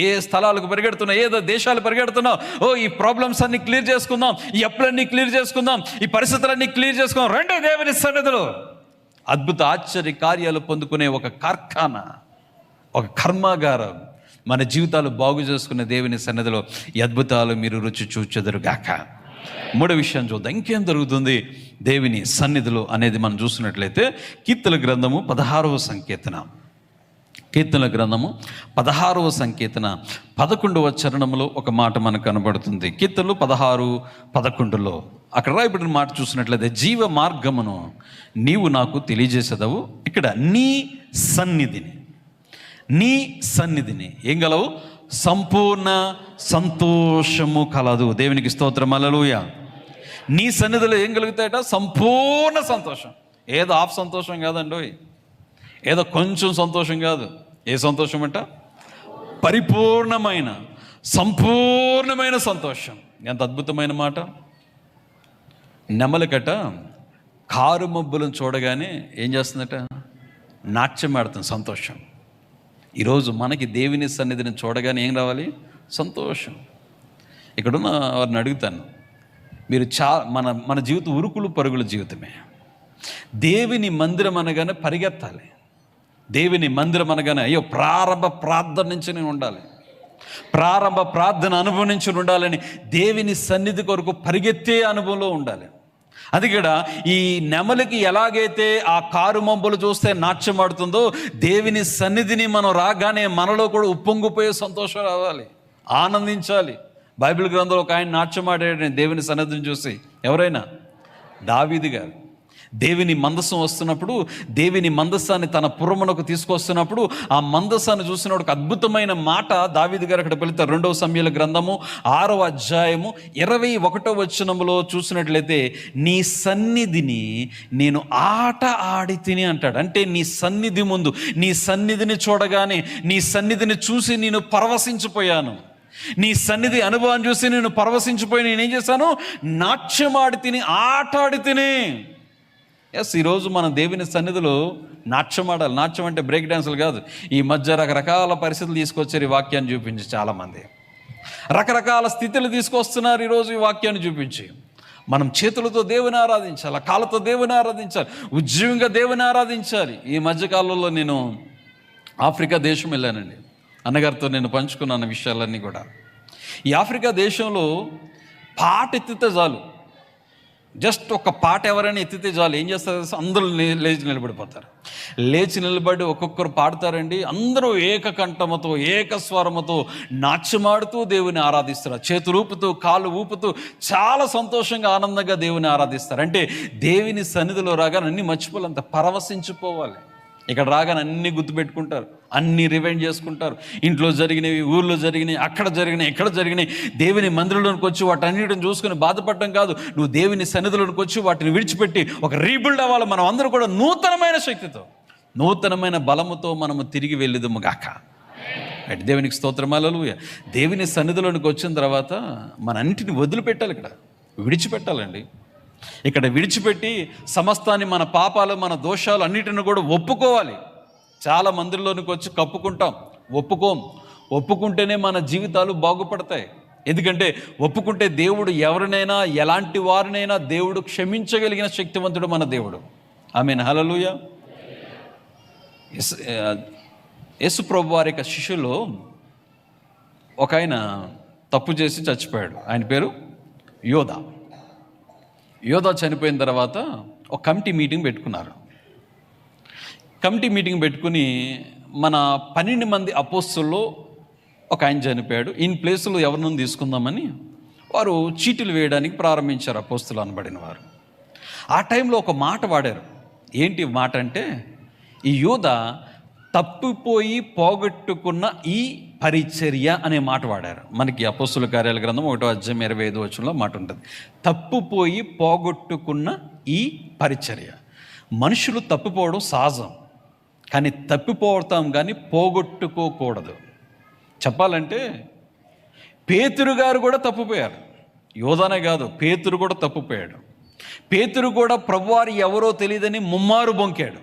ఏ స్థలాలకు పరిగెడుతున్నావు, ఏదో దేశాలు పరిగెడుతున్నావు, ఈ ప్రాబ్లమ్స్ అన్ని క్లియర్ చేసుకుందాం, ఈ అప్పులన్నీ క్లియర్ చేసుకుందాం, ఈ పరిస్థితులన్నీ క్లియర్ చేసుకుందాం, రెండో దేవుని సన్నిధిలో అద్భుత ఆశ్చర్య కార్యాలు పొందుకునే ఒక కార్ఖానా, ఒక కర్మాగారం, మన జీవితాలు బాగు చేసుకునే దేవుని సన్నిధిలో ఈ అద్భుతాలు మీరు రుచి చూచెదరుగాక. మూడో విషయం చూద్దాం, ఇంకేం జరుగుతుంది దేవుని సన్నిధిలో అనేది మనం చూసినట్లయితే కీర్తన గ్రంథము 16వ సంకీర్తన, కీర్తన గ్రంథము 16వ సంకీర్తన 11వ చరణంలో ఒక మాట మనకు కనబడుతుంది. కీర్తనలు 16:11 అక్కడ రాయబడిన మాట చూసినట్లయితే, జీవ మార్గమును నీవు నాకు తెలియజేసేదవు. ఇక్కడ నీ సన్నిధిని ఏం గలవు? సంపూర్ణ సంతోషము కలదు. దేవునికి స్తోత్రం, హల్లెలూయా. నీ సన్నిధిలో ఏం కలుగుతాయట? సంపూర్ణ సంతోషం. ఏదో ఆఫ్ సంతోషం కాదండి, ఏదో కొంచెం సంతోషం కాదు. ఏ సంతోషం అంట? పరిపూర్ణమైన సంపూర్ణమైన సంతోషం. ఎంత అద్భుతమైన మాట. నెమలికట కారు మబ్బులను చూడగానే ఏం చేస్తుందట? నాట్యం ఆడుతుంది సంతోషం. ఈరోజు మనకి దేవుని సన్నిధిని చూడగానే ఏం రావాలి? సంతోషం. ఇక్కడున్న వారిని అడుగుతాను, మీరు మన జీవితం ఉరుకులు పరుగుల జీవితమే. దేవుని మందిరం అనగానే పరిగెత్తాలి. దేవుని మందిరం అనగానే అయ్యో ప్రారంభ ప్రార్థన నుంచి నేను ఉండాలి, ప్రారంభ ప్రార్థన అనుభవం నుంచి ఉండాలని దేవుని సన్నిధి కొరకు పరిగెత్తే అనుభవంలో ఉండాలి. అది కూడా ఈ నెమలికి ఎలాగైతే ఆ కారు మబ్బులు చూస్తే నాట్యం ఆడుతుందో, దేవుని సన్నిధిని మనం రాగానే మనలో కూడా ఉప్పొంగిపోయే సంతోషం రావాలి, ఆనందించాలి. బైబిల్ గ్రంథంలో ఒక ఆయన నాట్యం ఆడాడు దేవుని సన్నిధిని చూసి. ఎవరైనా? దావీదు గారు. దేవుని మందసం వస్తున్నప్పుడు, దేవుని మందసాన్ని తన పురమునకు తీసుకొస్తున్నప్పుడు, ఆ మందసాన్ని చూసినప్పుడు అద్భుతమైన మాట దావీదు గారు అక్కడ పలుకుతారు. 2వ సమూయేలు గ్రంథము 6వ అధ్యాయము 21వ వచనములో చూసినట్లయితే, నీ సన్నిధిని నేను ఆట ఆడి తిని అంటాడు. అంటే నీ సన్నిధి ముందు, నీ సన్నిధిని చూడగానే, నీ సన్నిధిని చూసి నేను పరవశించిపోయాను. నీ సన్నిధి అనుభవాన్ని చూసి నేను పరవశించిపోయి నేనేం చేశాను? నాట్యం ఆడి తిని, ఆట ఆడి తిని. ఈరోజు మనం దేవుని సన్నిధిలో నాట్యం ఆడాలి. నాట్యం అంటే బ్రేక్ డ్యాన్సులు కాదు. ఈ మధ్య రకరకాల పరిస్థితులు తీసుకొచ్చారు ఈ వాక్యాన్ని చూపించి. చాలామంది రకరకాల స్థితులు తీసుకొస్తున్నారు ఈరోజు ఈ వాక్యాన్ని చూపించి. మనం చేతులతో దేవుని ఆరాధించాలి, కాళ్ళతో దేవుని ఆరాధించాలి, ఉద్యోగంగా దేవుని ఆరాధించాలి. ఈ మధ్యకాలంలో నేను ఆఫ్రికా దేశం వెళ్ళానండి. అన్నగారితో నేను పంచుకున్నాను విషయాలన్నీ కూడా. ఈ ఆఫ్రికా దేశంలో పాట ఎత్తితే చాలు, జస్ట్ ఒక పాట ఎవరైనా ఎత్తితే చాలు, ఏం చేస్తారు? అందరూ లేచి నిలబడిపోతారు. లేచి నిలబడి ఒక్కొక్కరు పాడతారండి. అందరూ ఏకకంఠముతో, ఏకస్వరముతో నాట్యమాడుతూ దేవుని ఆరాధిస్తారు. చేతులు ఊపుతూ, కాళ్ళు ఊపుతూ చాలా సంతోషంగా, ఆనందంగా దేవుని ఆరాధిస్తారు. అంటే దేవుని సన్నిధిలో రాగానే అన్నీ మర్చిపోవాలంత పరవశించిపోవాలి. ఇక్కడ రాగానే అన్నీ గుర్తుపెట్టుకుంటారు, అన్నీ రివైండ్ చేసుకుంటారు. ఇంట్లో జరిగినవి, ఊర్లో జరిగినాయి, అక్కడ జరిగినాయి, ఇక్కడ జరిగినాయి. దేవుని మందిరంలోనికి వచ్చి వాటన్నిటిని చూసుకుని బాధపడటం కాదు, నువ్వు దేవుని సన్నిధిలోనికి వచ్చి వాటిని విడిచిపెట్టి ఒక రీబిల్డ్ అవ్వాలి. మనం అందరూ కూడా నూతనమైన శక్తితో, నూతనమైన బలముతో మనము తిరిగి వెళ్ళేదము గాక. అంటే దేవునికి స్తోత్రం, హల్లెలూయా. దేవుని సన్నిధిలోనికి వచ్చిన తర్వాత మన అన్నిటిని వదిలిపెట్టాలి, ఇక్కడ విడిచిపెట్టాలండి. ఇక్కడ విడిచిపెట్టి సమస్తాన్ని, మన పాపాలు, మన దోషాలు అన్నిటిని కూడా ఒప్పుకోవాలి. చాలా మందిరంలోనికి వచ్చి కప్పుకుంటాం, ఒప్పుకుంటేనే మన జీవితాలు బాగుపడతాయి. ఎందుకంటే ఒప్పుకుంటే దేవుడు ఎవరినైనా, ఎలాంటి వారినైనా దేవుడు క్షమించగలిగిన శక్తివంతుడు మన దేవుడు. ఆమేన్, హల్లెలూయా. యేసు ప్రభు వారి యొక్క శిష్యులో ఒక ఆయన తప్పు చేసి చచ్చిపోయాడు. ఆయన పేరు యోధా చనిపోయిన తర్వాత ఒక కమిటీ మీటింగ్ పెట్టుకున్నారు. కమిటీ మీటింగ్ పెట్టుకుని మన 12 మంది అపోస్తుల్లో ఒక ఆయన చనిపోయాడు, ఈయన ప్లేసులో ఎవరినైనా తీసుకుందామని వారు చీటీలు వేయడానికి ప్రారంభించారు అపోస్తులు అనబడిన వారు. ఆ టైంలో ఒక మాట వాడారు. ఏంటి మాట అంటే, ఈ యోధా తప్పిపోయి పోగొట్టుకున్న ఈ పరిచర్య అనే మాట వాడారు. మనకి అపోస్తుల కార్యాల గ్రంథం 1వ అధ్యాయం 25వ వచనంలో మాట ఉంటుంది. తప్పిపోయి పోగొట్టుకున్న ఈ పరిచర్య. మనుషులు తప్పిపోవడం సహజం, కానీ తప్పిపోతాం కానీ పోగొట్టుకోకూడదు. చెప్పాలంటే పేతురు గారు కూడా తప్పిపోయారు. యోధానే కాదు, పేతురు కూడా తప్పిపోయాడు. పేతురు కూడా ప్రభువారు ఎవరో తెలియదని ముమ్మారు బొంకాడు.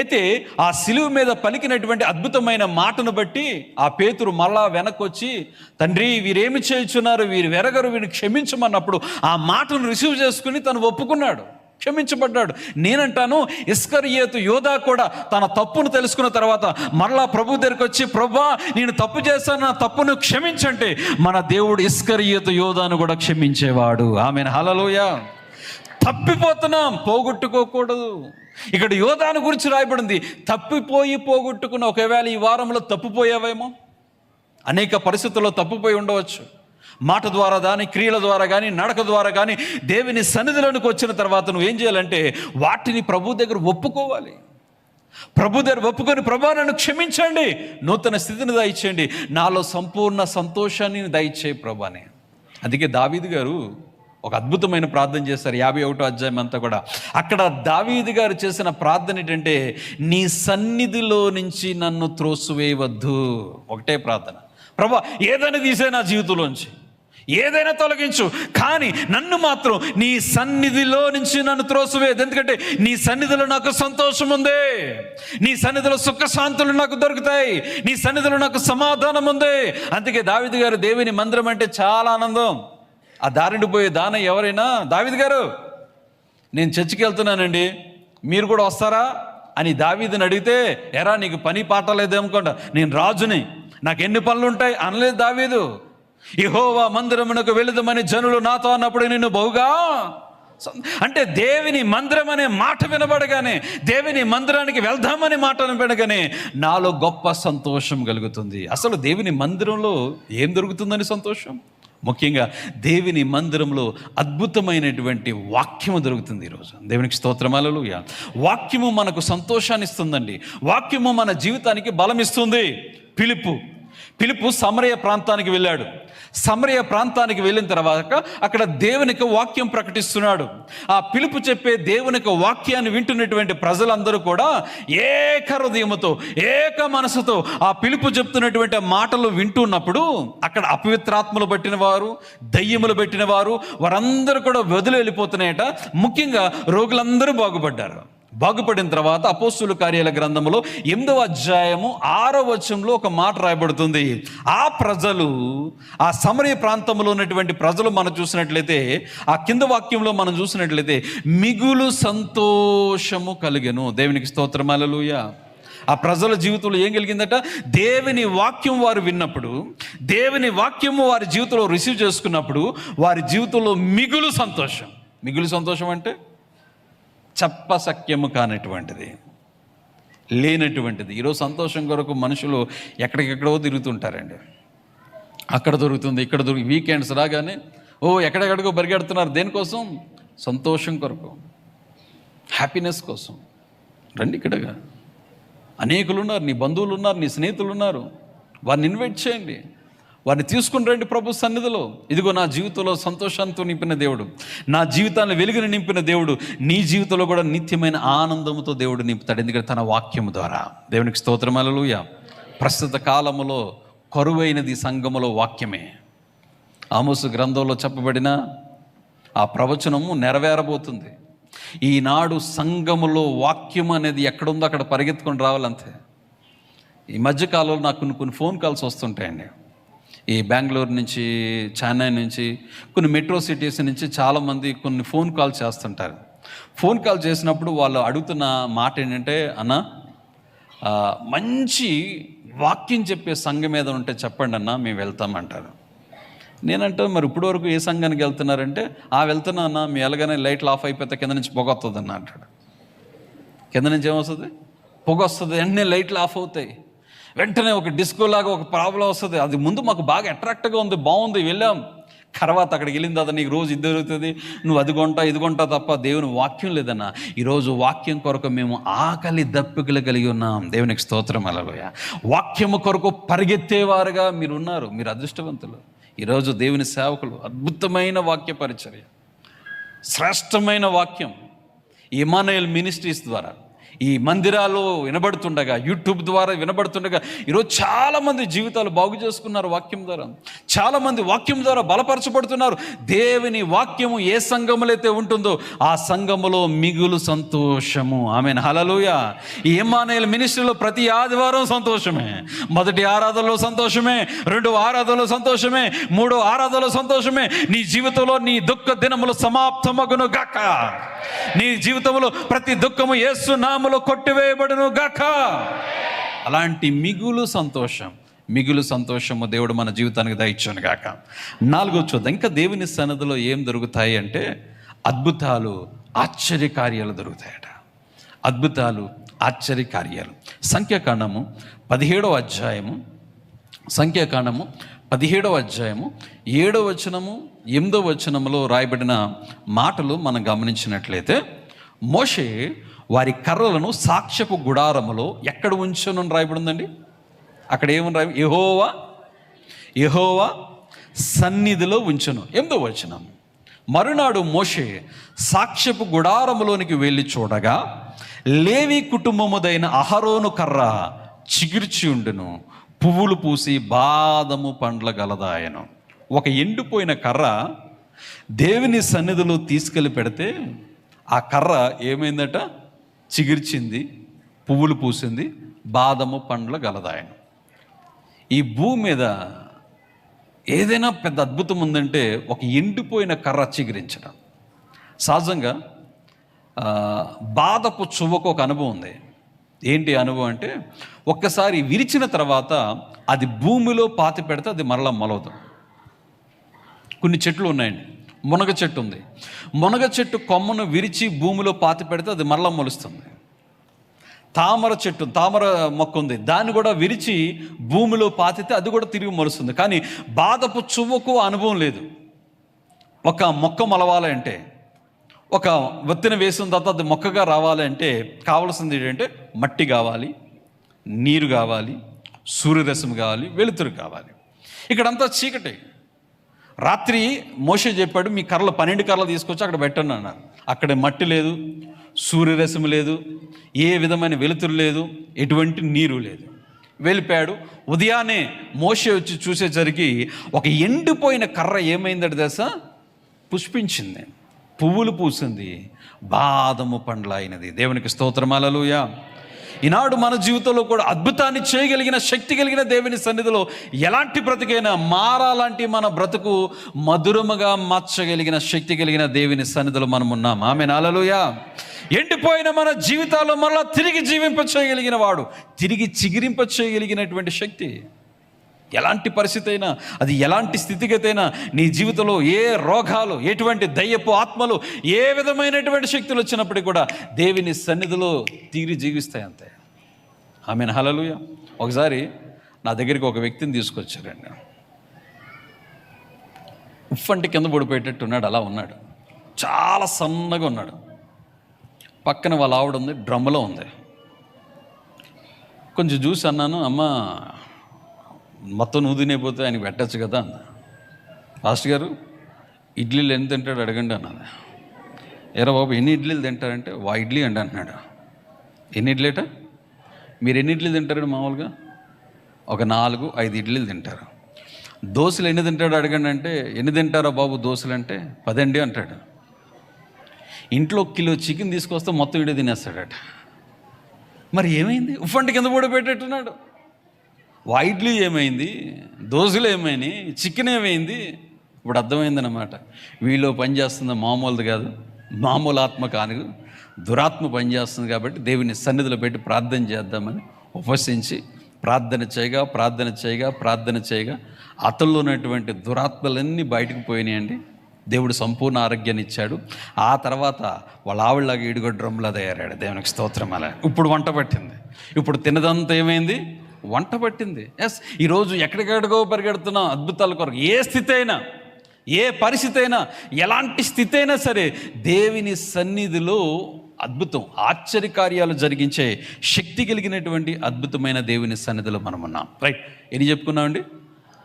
అయితే ఆ సిలువ మీద పలికినటువంటి అద్భుతమైన మాటను బట్టి ఆ పేతురు మళ్ళా వెనక్కొచ్చి, తండ్రి వీరేమి చేయుచున్నారు, వీరు వెరగరు, వీరిని క్షమించమన్నప్పుడు ఆ మాటను రిసీవ్ చేసుకుని తను ఒప్పుకున్నాడు, క్షమించబడ్డాడు. నేనంటాను, ఇస్కరియోతు యోధా కూడా తన తప్పును తెలుసుకున్న తర్వాత మరలా ప్రభు దగ్గరికి వచ్చి, ప్రభా నేను తప్పు చేశాను, నా తప్పును క్షమించంటే మన దేవుడు ఇస్కరియోతు యోధాను కూడా క్షమించేవాడు. ఆమేన్, హల్లెలూయా. తప్పిపోతున్నాం, పోగొట్టుకోకూడదు. ఇక్కడ యోధాను గురించి రాయబడింది. తప్పిపోయి పోగొట్టుకున్న, ఒకవేళ ఈ వారంలో తప్పిపోయావేమో, అనేక పరిస్థితుల్లో తప్పిపోయి ఉండవచ్చు. మాట ద్వారా కానీ, క్రియల ద్వారా కానీ, నడక ద్వారా కానీ దేవుని సన్నిధిలోనికి వచ్చిన తర్వాత నువ్వేం చేయాలంటే వాటిని ప్రభు దగ్గర ఒప్పుకోవాలి. ప్రభు దగ్గర ఒప్పుకొని, ప్రభా నన్ను క్షమించండి, నూతన స్థితిని దయచేయండి, నాలో సంపూర్ణ సంతోషాన్ని దయచేయి ప్రభాని. అందుకే దావీదు గారు ఒక అద్భుతమైన ప్రార్థన చేశారు. 51వ అధ్యాయం అంతా కూడా. అక్కడ దావీదు గారు చేసిన ప్రార్థన ఏంటంటే, నీ సన్నిధిలో నుంచి నన్ను త్రోసివేయవద్దు. ఒకటే ప్రార్థన, ప్రభా ఏదైనా తీసే నా జీవితంలోంచి, ఏదైనా తొలగించు, కానీ నన్ను మాత్రం నీ సన్నిధిలో నుంచి నన్ను త్రోసివేయద్దు. ఎందుకంటే నీ సన్నిధిలో నాకు సంతోషం ఉంది, నీ సన్నిధిలో సుఖశాంతులు నాకు దొరుకుతాయి, నీ సన్నిధిలో నాకు సమాధానం ఉంది. అందుకే దావీదు గారు దేవుని మందిరం అంటే చాలా ఆనందం. ఆ దారిని పోయే దాన ఎవరైనా, దావీదు గారు నేను చర్చికి వెళ్తున్నానండి, మీరు కూడా వస్తారా అని దావీదుని అడిగితే, ఎరా నీకు పని పాట లేదేమనుకోండి, నేను రాజుని, నాకు ఎన్ని పనులు ఉంటాయి అనలేదు దావీదు. యెహోవా మందిరమునకు వెళుదమని జనులు నాతో అన్నప్పుడు నిన్ను బహుగా, అంటే దేవుని మందిరం అనే మాట వినబడగానే, దేవుని మందిరానికి వెళ్దామని మాట వినబడగానే నాలో గొప్ప సంతోషం కలుగుతుంది. అసలు దేవుని మందిరంలో ఏం దొరుకుతుందని సంతోషం? ముఖ్యంగా దేవుని మందిరంలో అద్భుతమైనటువంటి వాక్యము దొరుకుతుంది. ఈరోజు దేవునికి స్తోత్రం, హల్లెలూయా. వాక్యము మనకు సంతోషాన్ని ఇస్తుందండి. వాక్యము మన జీవితానికి బలం ఇస్తుంది. ఫిలిప్పు సమరయ ప్రాంతానికి వెళ్ళాడు. సమరయ ప్రాంతానికి వెళ్ళిన తర్వాత అక్కడ దేవునికి వాక్యం ప్రకటిస్తున్నాడు. ఆ ఫిలిప్పు చెప్పే దేవునికి వాక్యాన్ని వింటున్నటువంటి ప్రజలందరూ కూడా ఏక హృదయముతో, ఏక మనసుతో ఆ ఫిలిప్పు చెప్తున్నటువంటి మాటలు వింటున్నప్పుడు అక్కడ అపవిత్రాత్మలు పట్టిన వారు, దయ్యములు పెట్టిన వారు, వారందరూ కూడా వదిలి వెళ్ళిపోతున్నాయట. ముఖ్యంగా రోగులందరూ బాగుపడిన తర్వాత అపోస్తుల కార్యాల గ్రంథంలో 8వ అధ్యాయము 6వ వచనంలో ఒక మాట రాయబడుతుంది. ఆ ప్రజలు, ఆ సమరయ ప్రాంతంలో ఉన్నటువంటి ప్రజలు మనం చూసినట్లయితే, ఆ కింద వాక్యంలో మనం చూసినట్లయితే, మిగులు సంతోషము కలిగెను. దేవునికి స్తోత్రం, హల్లెలూయా. ఆ ప్రజల జీవితంలో ఏం కలిగిందట? దేవుని వాక్యం వారు విన్నప్పుడు, దేవుని వాక్యము వారి జీవితంలో రిసీవ్ చేసుకున్నప్పుడు వారి జీవితంలో మిగులు సంతోషం అంటే చెప్పసక్యము కానటువంటిది, లేనటువంటిది. ఈరోజు సంతోషం కొరకు మనుషులు ఎక్కడికెక్కడో తిరుగుతుంటారండి. అక్కడ దొరుకుతుంది, ఇక్కడ దొరుకుతుంది. వీకెండ్స్ రాగానే ఎక్కడెక్కడికో పరిగెడుతున్నారు. దేనికోసం? సంతోషం కొరకు, హ్యాపీనెస్ కోసం. రండి, ఇక్కడగా అనేకులు ఉన్నారు, నీ బంధువులు ఉన్నారు, నీ స్నేహితులు ఉన్నారు, వారిని ఇన్వైట్ చేయండి, వారిని తీసుకుని రండి ప్రభు సన్నిధిలో. ఇదిగో నా జీవితంలో సంతోషంతో నింపిన దేవుడు, నా జీవితాన్ని వెలుగుని నింపిన దేవుడు నీ జీవితంలో కూడా నిత్యమైన ఆనందంతో దేవుడు నింపుతాడు. ఎందుకంటే తన వాక్యము ద్వారా. దేవునికి స్తోత్రం, హల్లెలూయా. ప్రస్తుత కాలములో కరువైనది సంఘములో వాక్యమే. ఆమోసు గ్రంథంలో చెప్పబడిన ఆ ప్రవచనము నెరవేరబోతుంది. ఈనాడు సంఘములో వాక్యం అనేది ఎక్కడుందో అక్కడ పరిగెత్తుకొని రావాలంతే. ఈ మధ్యకాలంలో నాకు కొన్ని ఫోన్ కాల్స్ వస్తుంటాయండి. ఈ బెంగళూరు నుంచి, చెన్నై నుంచి, కొన్ని మెట్రో సిటీస్ నుంచి చాలామంది కొన్ని ఫోన్ కాల్ చేస్తుంటారు. ఫోన్ కాల్ చేసినప్పుడు వాళ్ళు అడుగుతున్న మాట ఏంటంటే, అన్న మంచి వాక్యం చెప్పే సంఘం మీద ఉంటే చెప్పండి అన్న, మేము వెళ్తామంటారు. నేనంటే మరి ఇప్పటి వరకు ఏ సంఘానికి వెళ్తున్నారంటే, వెళ్తున్నా అన్న, మీ ఎలాగనే లైట్లు ఆఫ్ అయిపోతే కింద నుంచి పొగ వస్తుంది అన్న అంటాడు. కింద నుంచి ఏమొస్తుంది? పొగ వస్తుంది. వెంటనే లైట్లు ఆఫ్ అవుతాయి. వెంటనే ఒక డిస్కో లాగా ఒక ప్రాబ్లం వస్తుంది. అది ముందు మాకు బాగా అట్రాక్ట్గా ఉంది, బాగుంది, వెళ్ళాం. తర్వాత అక్కడికి వెళ్ళిన తర్వాత నీకు రోజు ఇది దొరుకుతుంది, నువ్వు అది కొంటా ఇది కొంటా తప్ప దేవుని వాక్యం లేదన్నా. ఈరోజు వాక్యం కొరకు మేము ఆకలి దప్పికలు కలిగి ఉన్నాం. దేవునికి స్తోత్రం, హల్లెలూయా. వాక్యము కొరకు పరిగెత్తేవారుగా మీరు ఉన్నారు, మీరు అదృష్టవంతులు. ఈరోజు దేవుని సేవకులు, అద్భుతమైన వాక్య పరిచర్య, శ్రేష్టమైన వాక్యం ఇమ్మానుయేల్ మినిస్ట్రీస్ ద్వారా, ఈ మందిరాలు వినబడుతుండగా, యూట్యూబ్ ద్వారా వినబడుతుండగా ఈరోజు చాలామంది జీవితాలు బాగు చేసుకున్నారు వాక్యం ద్వారా. చాలామంది వాక్యం ద్వారా బలపరచబడుతున్నారు. దేవుని వాక్యము ఏ సంఘములో అయితే ఉంటుందో ఆ సంఘములో మిగులు సంతోషము. ఆమేన్, హల్లెలూయా. ఈ ఇమ్మానుయేల్ మినిస్ట్రీలో ప్రతి ఆదివారం సంతోషమే. మొదటి ఆరాధనలో సంతోషమే, రెండవ ఆరాధనలో సంతోషమే, మూడో ఆరాధనలో సంతోషమే. నీ జీవితంలో నీ దుఃఖ దినములు సమాప్తమగును గాక. నీ జీవితంలో ప్రతి దుఃఖము యేసు నామములో కొట్టివేయబడును గాక. అలాంటి మిగులు సంతోషము దేవుడు మన జీవితానికి దయచేయును గాక. 4వ చూద్దాం. ఇంకా దేవుని సన్నిధిలో ఏం దొరుకుతాయి అంటే అద్భుతాలు, ఆశ్చర్యకార్యాలు దొరుకుతాయట. అద్భుతాలు, ఆశ్చర్యకార్యాలు. సంఖ్యాకాండము 17వ అధ్యాయము 17వ అధ్యాయము 7వ వచనము 8వ వచనములో రాయబడిన మాటలు మనం గమనించినట్లయితే, మోషే వారి కర్రలను సాక్ష్యపు గుడారములో ఎక్కడ ఉంచును రాయబడిందండి. అక్కడ ఏమని రాయ, యెహోవా సన్నిధిలో ఉంచును. 8వ వచనం, మరునాడు మోషే సాక్ష్యపు గుడారములోనికి వెళ్ళి చూడగా లేవి కుటుంబముదైన అహరోను కర్ర చిగిర్చి ఉండును, పువ్వులు పూసి బాదము పండ్ల గలదాయను. ఒక ఎండిపోయిన కర్ర దేవుని సన్నిధిలో తీసుకెళ్ళి పెడితే ఆ కర్ర ఏమైందట, చిగిర్చింది, పువ్వులు పూసింది, బాదము పండ్ల గలదాయను. ఈ భూమి మీద ఏదైనా పెద్ద అద్భుతం ఉందంటే ఒక ఎండిపోయిన కర్ర చిగురించడం. సహజంగా బాదపు చువ్వకు ఒక అనుభవం ఉంది. ఏంటి అనుభవం అంటే, ఒక్కసారి విరిచిన తర్వాత అది భూమిలో పాతి పెడితే అది మరలా మొలవదు. కొన్ని చెట్లు ఉన్నాయండి. మునగ చెట్టు ఉంది. మునగ చెట్టు కొమ్మను విరిచి భూమిలో పాతి పెడితే అది మరలా మొలుస్తుంది. తామర మొక్క ఉంది. దాన్ని కూడా విరిచి భూమిలో పాతితే అది కూడా తిరిగి మొలుస్తుంది. కానీ బాదపు చువ్వకు అనుభవం లేదు. ఒక మొక్క మొలవాలంటే, ఒక విత్తనం వేసిన తర్వాత అది మొక్కగా రావాలంటే కావాల్సింది ఏంటంటే మట్టి కావాలి, నీరు కావాలి, సూర్యరశ్మి కావాలి, వెలుతురు కావాలి. ఇక్కడంతా చీకటి. రాత్రి మోషే చెప్పాడు, మీ కర్రలు 12 కర్రలు తీసుకొచ్చి అక్కడ పెట్టండి అన్నారు. అక్కడ మట్టి లేదు, సూర్యరశ్మి లేదు, ఏ విధమైన వెలుతురు లేదు, ఎటువంటి నీరు లేదు. వెళ్ళిపోయాడు. ఉదయాన్నే మోషే వచ్చి చూసేసరికి ఒక ఎండిపోయిన కర్ర ఏమైందంటే తెలుసా, పుష్పించింది, పువ్వులు పూసింది, బాదము పండ్ల అయినది. దేవునికి స్తోత్రం, హల్లెలూయా. ఈనాడు మన జీవితంలో కూడా అద్భుతాన్ని చేయగలిగిన శక్తి కలిగిన దేవుని సన్నిధిలో ఎలాంటి బ్రతుకైనా మారాలంటే మన బ్రతుకు మధురముగా మార్చగలిగిన శక్తి కలిగిన దేవుని సన్నిధిలో మనం ఉన్నాం. ఆమేన్, హల్లెలూయా. ఎండిపోయిన మన జీవితాల్లో మళ్ళా తిరిగి జీవింప చేయగలిగిన వాడు, తిరిగి చిగిరింప చేయగలిగినటువంటి శక్తి. ఎలాంటి పరిస్థితి అయినా, అది ఎలాంటి స్థితిగతి అయినా, నీ జీవితంలో ఏ రోగాలు, ఎటువంటి దయ్యపు ఆత్మలు, ఏ విధమైనటువంటి శక్తులు వచ్చినప్పటికీ కూడా దేవుని సన్నిధిలో తిరిగి జీవిస్తాయి అంతే. ఆమేన్, హల్లెలూయా. ఒకసారి నా దగ్గరికి ఒక వ్యక్తిని తీసుకొచ్చారండి. ఉఫ్ఫంటి కింద పడిపోయేటట్టు ఉన్నాడు. అలా ఉన్నాడు, చాలా సన్నగా ఉన్నాడు. పక్కన వాళ్ళ ఆవిడ ఉంది, డ్రమ్ములో ఉంది. కొంచెం చూసి అన్నాను, అమ్మ మొత్తం నువ్వు తినేపోతే ఆయనకి పెట్టచ్చు కదా అన్న. పాస్టర్ గారు ఇడ్లీలు ఎన్ని తింటాడు అడగండి అన్నది. ఎరా బాబు ఎన్ని ఇడ్లీలు తింటారంటే, ఇడ్లీ అండి అంటున్నాడు. ఎన్ని ఇడ్లీట, మీరు ఎన్ని ఇడ్లీలు తింటారండి మామూలుగా? ఒక 4-5 ఇడ్లీలు తింటారు. దోశలు ఎన్ని తింటాడు అడగండి అంటే, ఎన్ని తింటారా బాబు దోశలు అంటే, 10 అంటాడు. ఇంట్లో 1 కిలో చికెన్ తీసుకొస్తే మొత్తం ఇడే తినేస్తాడట. మరి ఏమైంది? ఉఫ్ఫంటి కింద పడిపోయేటట్టున్నాడు. ఇడ్లీ ఏమైంది, దోశలు ఏమైనాయి, చికెన్ ఏమైంది? ఇప్పుడు అర్థమైందన్నమాట. వీళ్ళు పనిచేస్తుంది మామూలుది కాదు, మామూలు ఆత్మ కాదు, దురాత్మ పనిచేస్తుంది. కాబట్టి దేవుని సన్నిధిలో పెట్టి ప్రార్థన చేద్దామని ఉపవసించి ప్రార్థన చేయగా అతల్లో ఉన్నటువంటి దురాత్మలన్నీ బయటకు పోయినాయండి. దేవుడు సంపూర్ణ ఆరోగ్యాన్ని ఇచ్చాడు. ఆ తర్వాత వాళ్ళ ఆవిడలాగా ఈడుగొడ్రమ్లా తయారాడు. దేవునికి స్తోత్రం. అలా ఇప్పుడు వంట పట్టింది. ఇప్పుడు తినదంతా ఏమైంది, వంట పట్టింది. ఎస్, ఈరోజు ఎక్కడికెక్కడికో పరిగెడుతున్నాం అద్భుతాల కొరకు. ఏ స్థితి అయినా, ఏ పరిస్థితి అయినా, ఎలాంటి స్థితి అయినా సరే దేవుని సన్నిధిలో అద్భుతం, ఆశ్చర్యకార్యాలు జరిగించే శక్తి కలిగినటువంటి అద్భుతమైన దేవుని సన్నిధిలో మనం ఉన్నాం. రైట్, ఎన్ని చెప్పుకున్నామండి?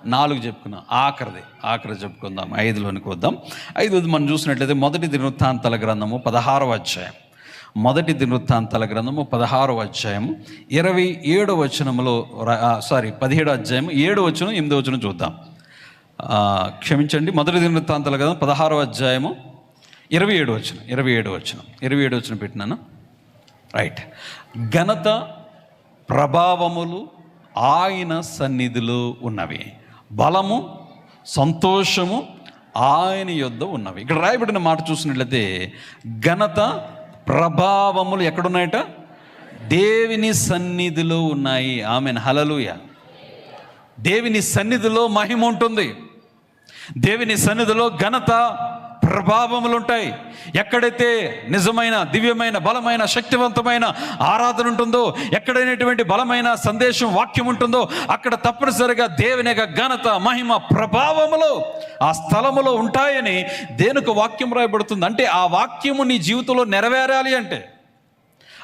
4 చెప్పుకున్నాం. ఆఖరి చెప్పుకుందాం. 5లోనికి వద్దాం. 5 మనం చూసినట్లయితే మొదటి దినవృత్తాంతాల గ్రంథము 16వ అధ్యాయం. మొదటి దినవృత్తాంతాల గ్రంథము 16వ అధ్యాయము 27వ వచనములో 17వ అధ్యాయము 7వ వచనం 8వ వచనం చూద్దాం. క్షమించండి, మొదటి దినవృత్తాంతాల గ్రంథం 16వ అధ్యాయము 27వ వచనం పెట్టినాను. రైట్. ఘనత ప్రభావములు ఆయన సన్నిధిలో ఉన్నవి, బలము సంతోషము ఆయన యొద్ద ఉన్నవి. ఇక్కడ రాయబడిన మాట చూసినట్లయితే ఘనత ప్రభావములు ఎక్కడున్నాయట? దేవుని సన్నిధిలో ఉన్నాయి. ఆమెన్, హల్లెలూయా. దేవుని సన్నిధిలో మహిమ ఉంటుంది, దేవుని సన్నిధిలో ఘనత ప్రభావములు ఉంటాయి. ఎక్కడైతే నిజమైన దివ్యమైన బలమైన శక్తివంతమైన ఆరాధన ఉంటుందో, ఎక్కడైనటువంటి బలమైన సందేశం వాక్యం ఉంటుందో, అక్కడ తప్పనిసరిగా దేవుని యొక్క ఘనత మహిమ ప్రభావములు ఆ స్థలములో ఉంటాయని దేనికి వాక్యం రాయబడుతుంది. అంటే ఆ వాక్యము నీ జీవితంలో నెరవేరాలి అంటే,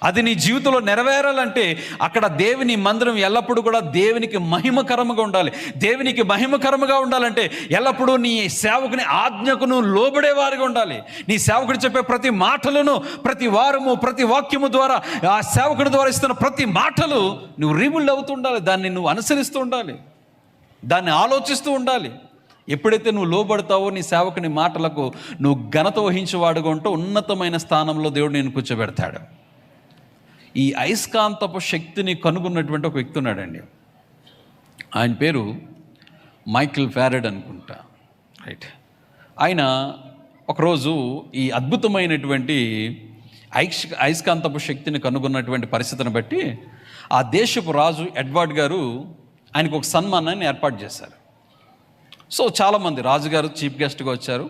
అది నీ జీవితంలో నెరవేరాలంటే అక్కడ దేవుని మందిరం ఎల్లప్పుడూ కూడా దేవునికి మహిమకరముగా ఉండాలి. దేవునికి మహిమకరముగా ఉండాలంటే ఎల్లప్పుడూ నీ సేవకుని ఆజ్ఞకును లోబడేవారిగా ఉండాలి. నీ సేవకుడు చెప్పే ప్రతి మాటలను, ప్రతి వారము, ప్రతి వాక్యము ద్వారా, ఆ సేవకుడి ద్వారా ఇస్తున్న ప్రతి మాటలు నువ్వు రీబిల్డ్ అవుతూ ఉండాలి, దాన్ని నువ్వు అనుసరిస్తూ ఉండాలి, దాన్ని ఆలోచిస్తూ ఉండాలి. ఎప్పుడైతే నువ్వు లోబడతావో నీ సేవకుని మాటలకు నువ్వు ఘనత వహించేవాడుగా ఉంటూ ఉన్నతమైన స్థానంలో దేవుడు నేను కూర్చోబెడతాడు. ఈ అయస్కాంతపు శక్తిని కనుగొన్నటువంటి ఒక వ్యక్తి ఉన్నాడండి. ఆయన పేరు మైకిల్ ఫారడే అనుకుంటా. రైట్. ఆయన ఒకరోజు ఈ అద్భుతమైనటువంటి అయస్కాంతపు శక్తిని కనుగొన్నటువంటి పరిస్థితిని బట్టి ఆ దేశపు రాజు ఎడ్వర్డ్ గారు ఆయనకు ఒక సన్మానాన్ని ఏర్పాటు చేశారు. సో చాలామంది, రాజుగారు చీఫ్ గెస్ట్గా వచ్చారు,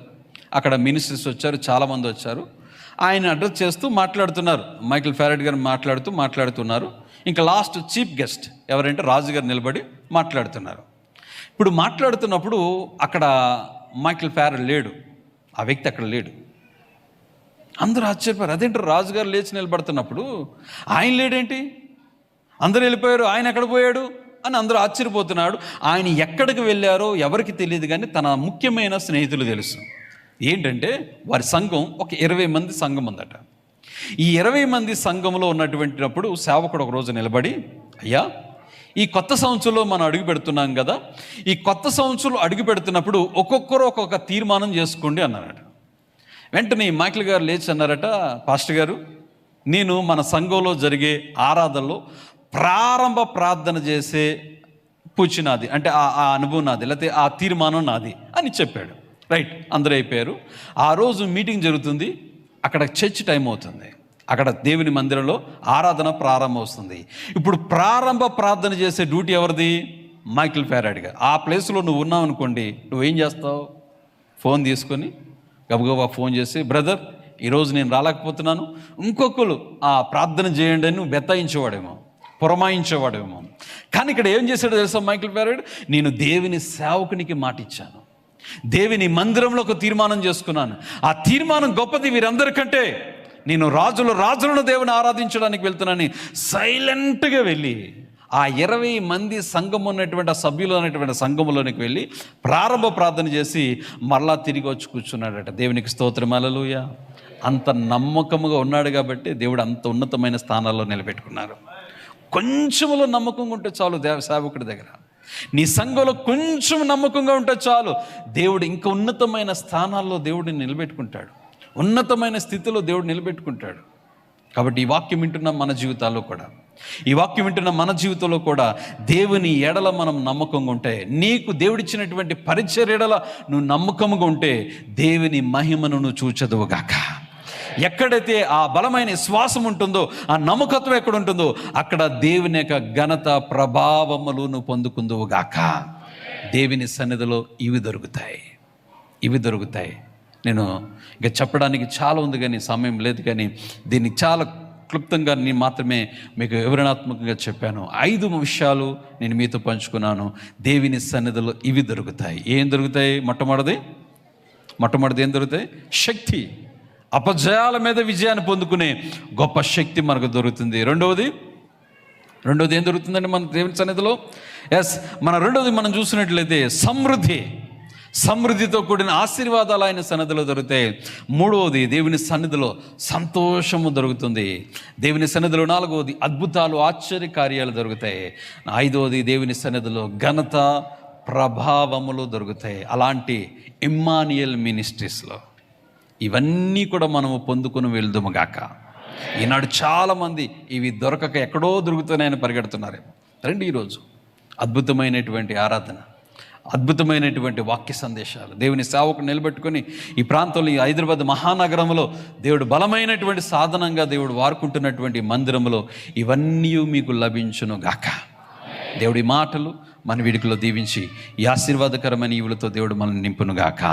అక్కడ మినిస్టర్స్ వచ్చారు, చాలామంది వచ్చారు. ఆయన అడ్రస్ చేస్తూ మాట్లాడుతున్నారు, మైకిల్ ఫారడే గారు మాట్లాడుతున్నారు. ఇంకా లాస్ట్ చీఫ్ గెస్ట్ ఎవరంటే రాజుగారు నిలబడి మాట్లాడుతున్నారు. ఇప్పుడు మాట్లాడుతున్నప్పుడు అక్కడ మైకిల్ ఫారడే లేడు, ఆ వ్యక్తి అక్కడ లేడు. అందరూ ఆశ్చర్యపోయారు, అదేంటి రాజుగారు లేచి నిలబడుతున్నప్పుడు ఆయన లేడేంటి, అందరూ వెళ్ళిపోయారు, ఆయన ఎక్కడ పోయాడు అని అందరూ ఆశ్చర్యపోతున్నాడు. ఆయన ఎక్కడికి వెళ్ళారో ఎవరికి తెలియదు, కానీ తన ముఖ్యమైన స్నేహితులు తెలుసు. ఏంటంటే వారి సంఘం ఒక 20 మంది సంఘం ఉందట. ఈ 20 మంది సంఘంలో ఉన్నటువంటిప్పుడు సేవకుడు ఒక రోజు నిలబడి, అయ్యా, ఈ కొత్త సంవత్సరంలో మనం అడుగు పెడుతున్నాం కదా, ఈ కొత్త సంవత్సరంలో అడుగు పెడుతున్నప్పుడు ఒక్కొక్కరు ఒక్కొక్క తీర్మానం చేసుకోండి అన్నారట. వెంటనే మైకిల్ గారు లేచి అన్నారట, పాస్టర్ గారు, నేను మన సంఘంలో జరిగే ఆరాధనలో ప్రారంభ ప్రార్థన చేసే పూచి నాది, అంటే ఆ అనుభవం నాది, లేకపోతే ఆ తీర్మానం నాది అని చెప్పాడు. రైట్. అందరూ అయిపోయారు. ఆ రోజు మీటింగ్ జరుగుతుంది, అక్కడ చర్చ్ టైం అవుతుంది, అక్కడ దేవుని మందిరంలో ఆరాధన ప్రారంభం అవుతుంది. ఇప్పుడు ప్రారంభ ప్రార్థన చేసే డ్యూటీ ఎవరిది? మైకిల్ ఫారడే గారు. ఆ ప్లేస్లో నువ్వు ఉన్నావు అనుకోండి, నువ్వేం చేస్తావు? ఫోన్ తీసుకొని గబగబా ఫోన్ చేసి, బ్రదర్, ఈరోజు నేను రాలేకపోతున్నాను, ఇంకొకరు ఆ ప్రార్థన చేయండి అని నువ్వు బెత్తాయించేవాడేమో, పురమాయించేవాడేమో. కానీ ఇక్కడ ఏం చేశాడో తెలుసా మైకిల్ ఫారడే? నేను దేవుని సేవకునికి మాట ఇచ్చాను, దేవుని మందిరంలో ఒక తీర్మానం చేసుకున్నాను, ఆ తీర్మానం గొప్పది వీరందరికంటే, నేను రాజులను దేవుని ఆరాధించడానికి వెళ్తున్నాను. సైలెంట్గా వెళ్ళి ఆ 20 మంది సంఘం ఉన్నటువంటి ఆ సభ్యులు అనేటువంటి సంఘంలోనికి వెళ్ళి ప్రారంభ ప్రార్థన చేసి మరలా తిరిగి వచ్చి కూర్చున్నాడట. దేవునికి స్తోత్రం, హల్లెలూయా. అంత నమ్మకముగా ఉన్నాడు కాబట్టి దేవుడు అంత ఉన్నతమైన స్థానాల్లో నిలబెట్టుకున్నారు. కొంచెంలో నమ్మకంగా ఉంటే చాలు సేవకుడి దగ్గర, నీ సంఘంలో కొంచెం నమ్మకంగా ఉంటే చాలు, దేవుడు ఇంకా ఉన్నతమైన స్థానాల్లో దేవుడిని నిలబెట్టుకుంటాడు, ఉన్నతమైన స్థితిలో దేవుడు నిలబెట్టుకుంటాడు. కాబట్టి ఈ వాక్యం వింటున్న మన జీవితాల్లో కూడా దేవుని ఎడల మనం నమ్మకంగా ఉంటే, నీకు దేవుడిచ్చినటువంటి పరిచర్య ఎడల నువ్వు నమ్మకంగా ఉంటే దేవుని మహిమను నువ్వు చూచెదవుగాక. ఎక్కడైతే ఆ బలమైన విశ్వాసం ఉంటుందో, ఆ నమ్మకత్వం ఎక్కడ ఉంటుందో, అక్కడ దేవుని యొక్క ఘనత ప్రభావములు నువ్వు పొందుకుందువుగాక. దేవుని సన్నిధిలో ఇవి దొరుకుతాయి. నేను ఇంకా చెప్పడానికి చాలా ఉంది, కానీ సమయం లేదు, కానీ దీన్ని చాలా క్లుప్తంగా నేను మాత్రమే మీకు వివరణాత్మకంగా చెప్పాను. 5 విషయాలు నేను మీతో పంచుకున్నాను. దేవుని సన్నిధిలో ఇవి దొరుకుతాయి. ఏం దొరుకుతాయి? మొట్టమొదటిది ఏం దొరుకుతాయి? శక్తి. అపజయాల మీద విజయాన్ని పొందుకునే గొప్ప శక్తి మనకు దొరుకుతుంది. రెండవది ఏం దొరుకుతుందండి మన దేవుని సన్నిధిలో? రెండవది మనం చూసినట్లయితే సమృద్ధితో కూడిన ఆశీర్వాదాలు ఆయన సన్నిధిలో దొరుకుతాయి. మూడవది, దేవుని సన్నిధిలో సంతోషము దొరుకుతుంది. దేవుని సన్నిధిలో నాలుగవది, అద్భుతాలు ఆశ్చర్య కార్యాలు దొరుకుతాయి. ఐదవది, దేవుని సన్నిధిలో ఘనత ప్రభావములు దొరుకుతాయి. అలాంటి ఇమ్మానియల్ మినిస్ట్రీస్లో ఇవన్నీ కూడా మనము పొందుకుని వెళ్దుముగాక. ఈనాడు చాలామంది ఇవి దొరకక ఎక్కడో దొరుకుతున్నాయని పరిగెడుతున్నారేమో. రండి, ఈరోజు అద్భుతమైనటువంటి ఆరాధన, అద్భుతమైనటువంటి వాక్య సందేశాలు దేవుని సేవకు నిలబెట్టుకొని ఈ ప్రాంతంలో, ఈ హైదరాబాద్ మహానగరంలో దేవుడు బలమైనటువంటి సాధనంగా దేవుడు వాడుకుంటున్నటువంటి మందిరంలో ఇవన్నీ మీకు లభించును గాక. దేవుడి మాటలు మన వీడికిలో దీవించి ఈ ఆశీర్వాదకరమైన ఈవులతో దేవుడు మనల్ని నింపును గాక.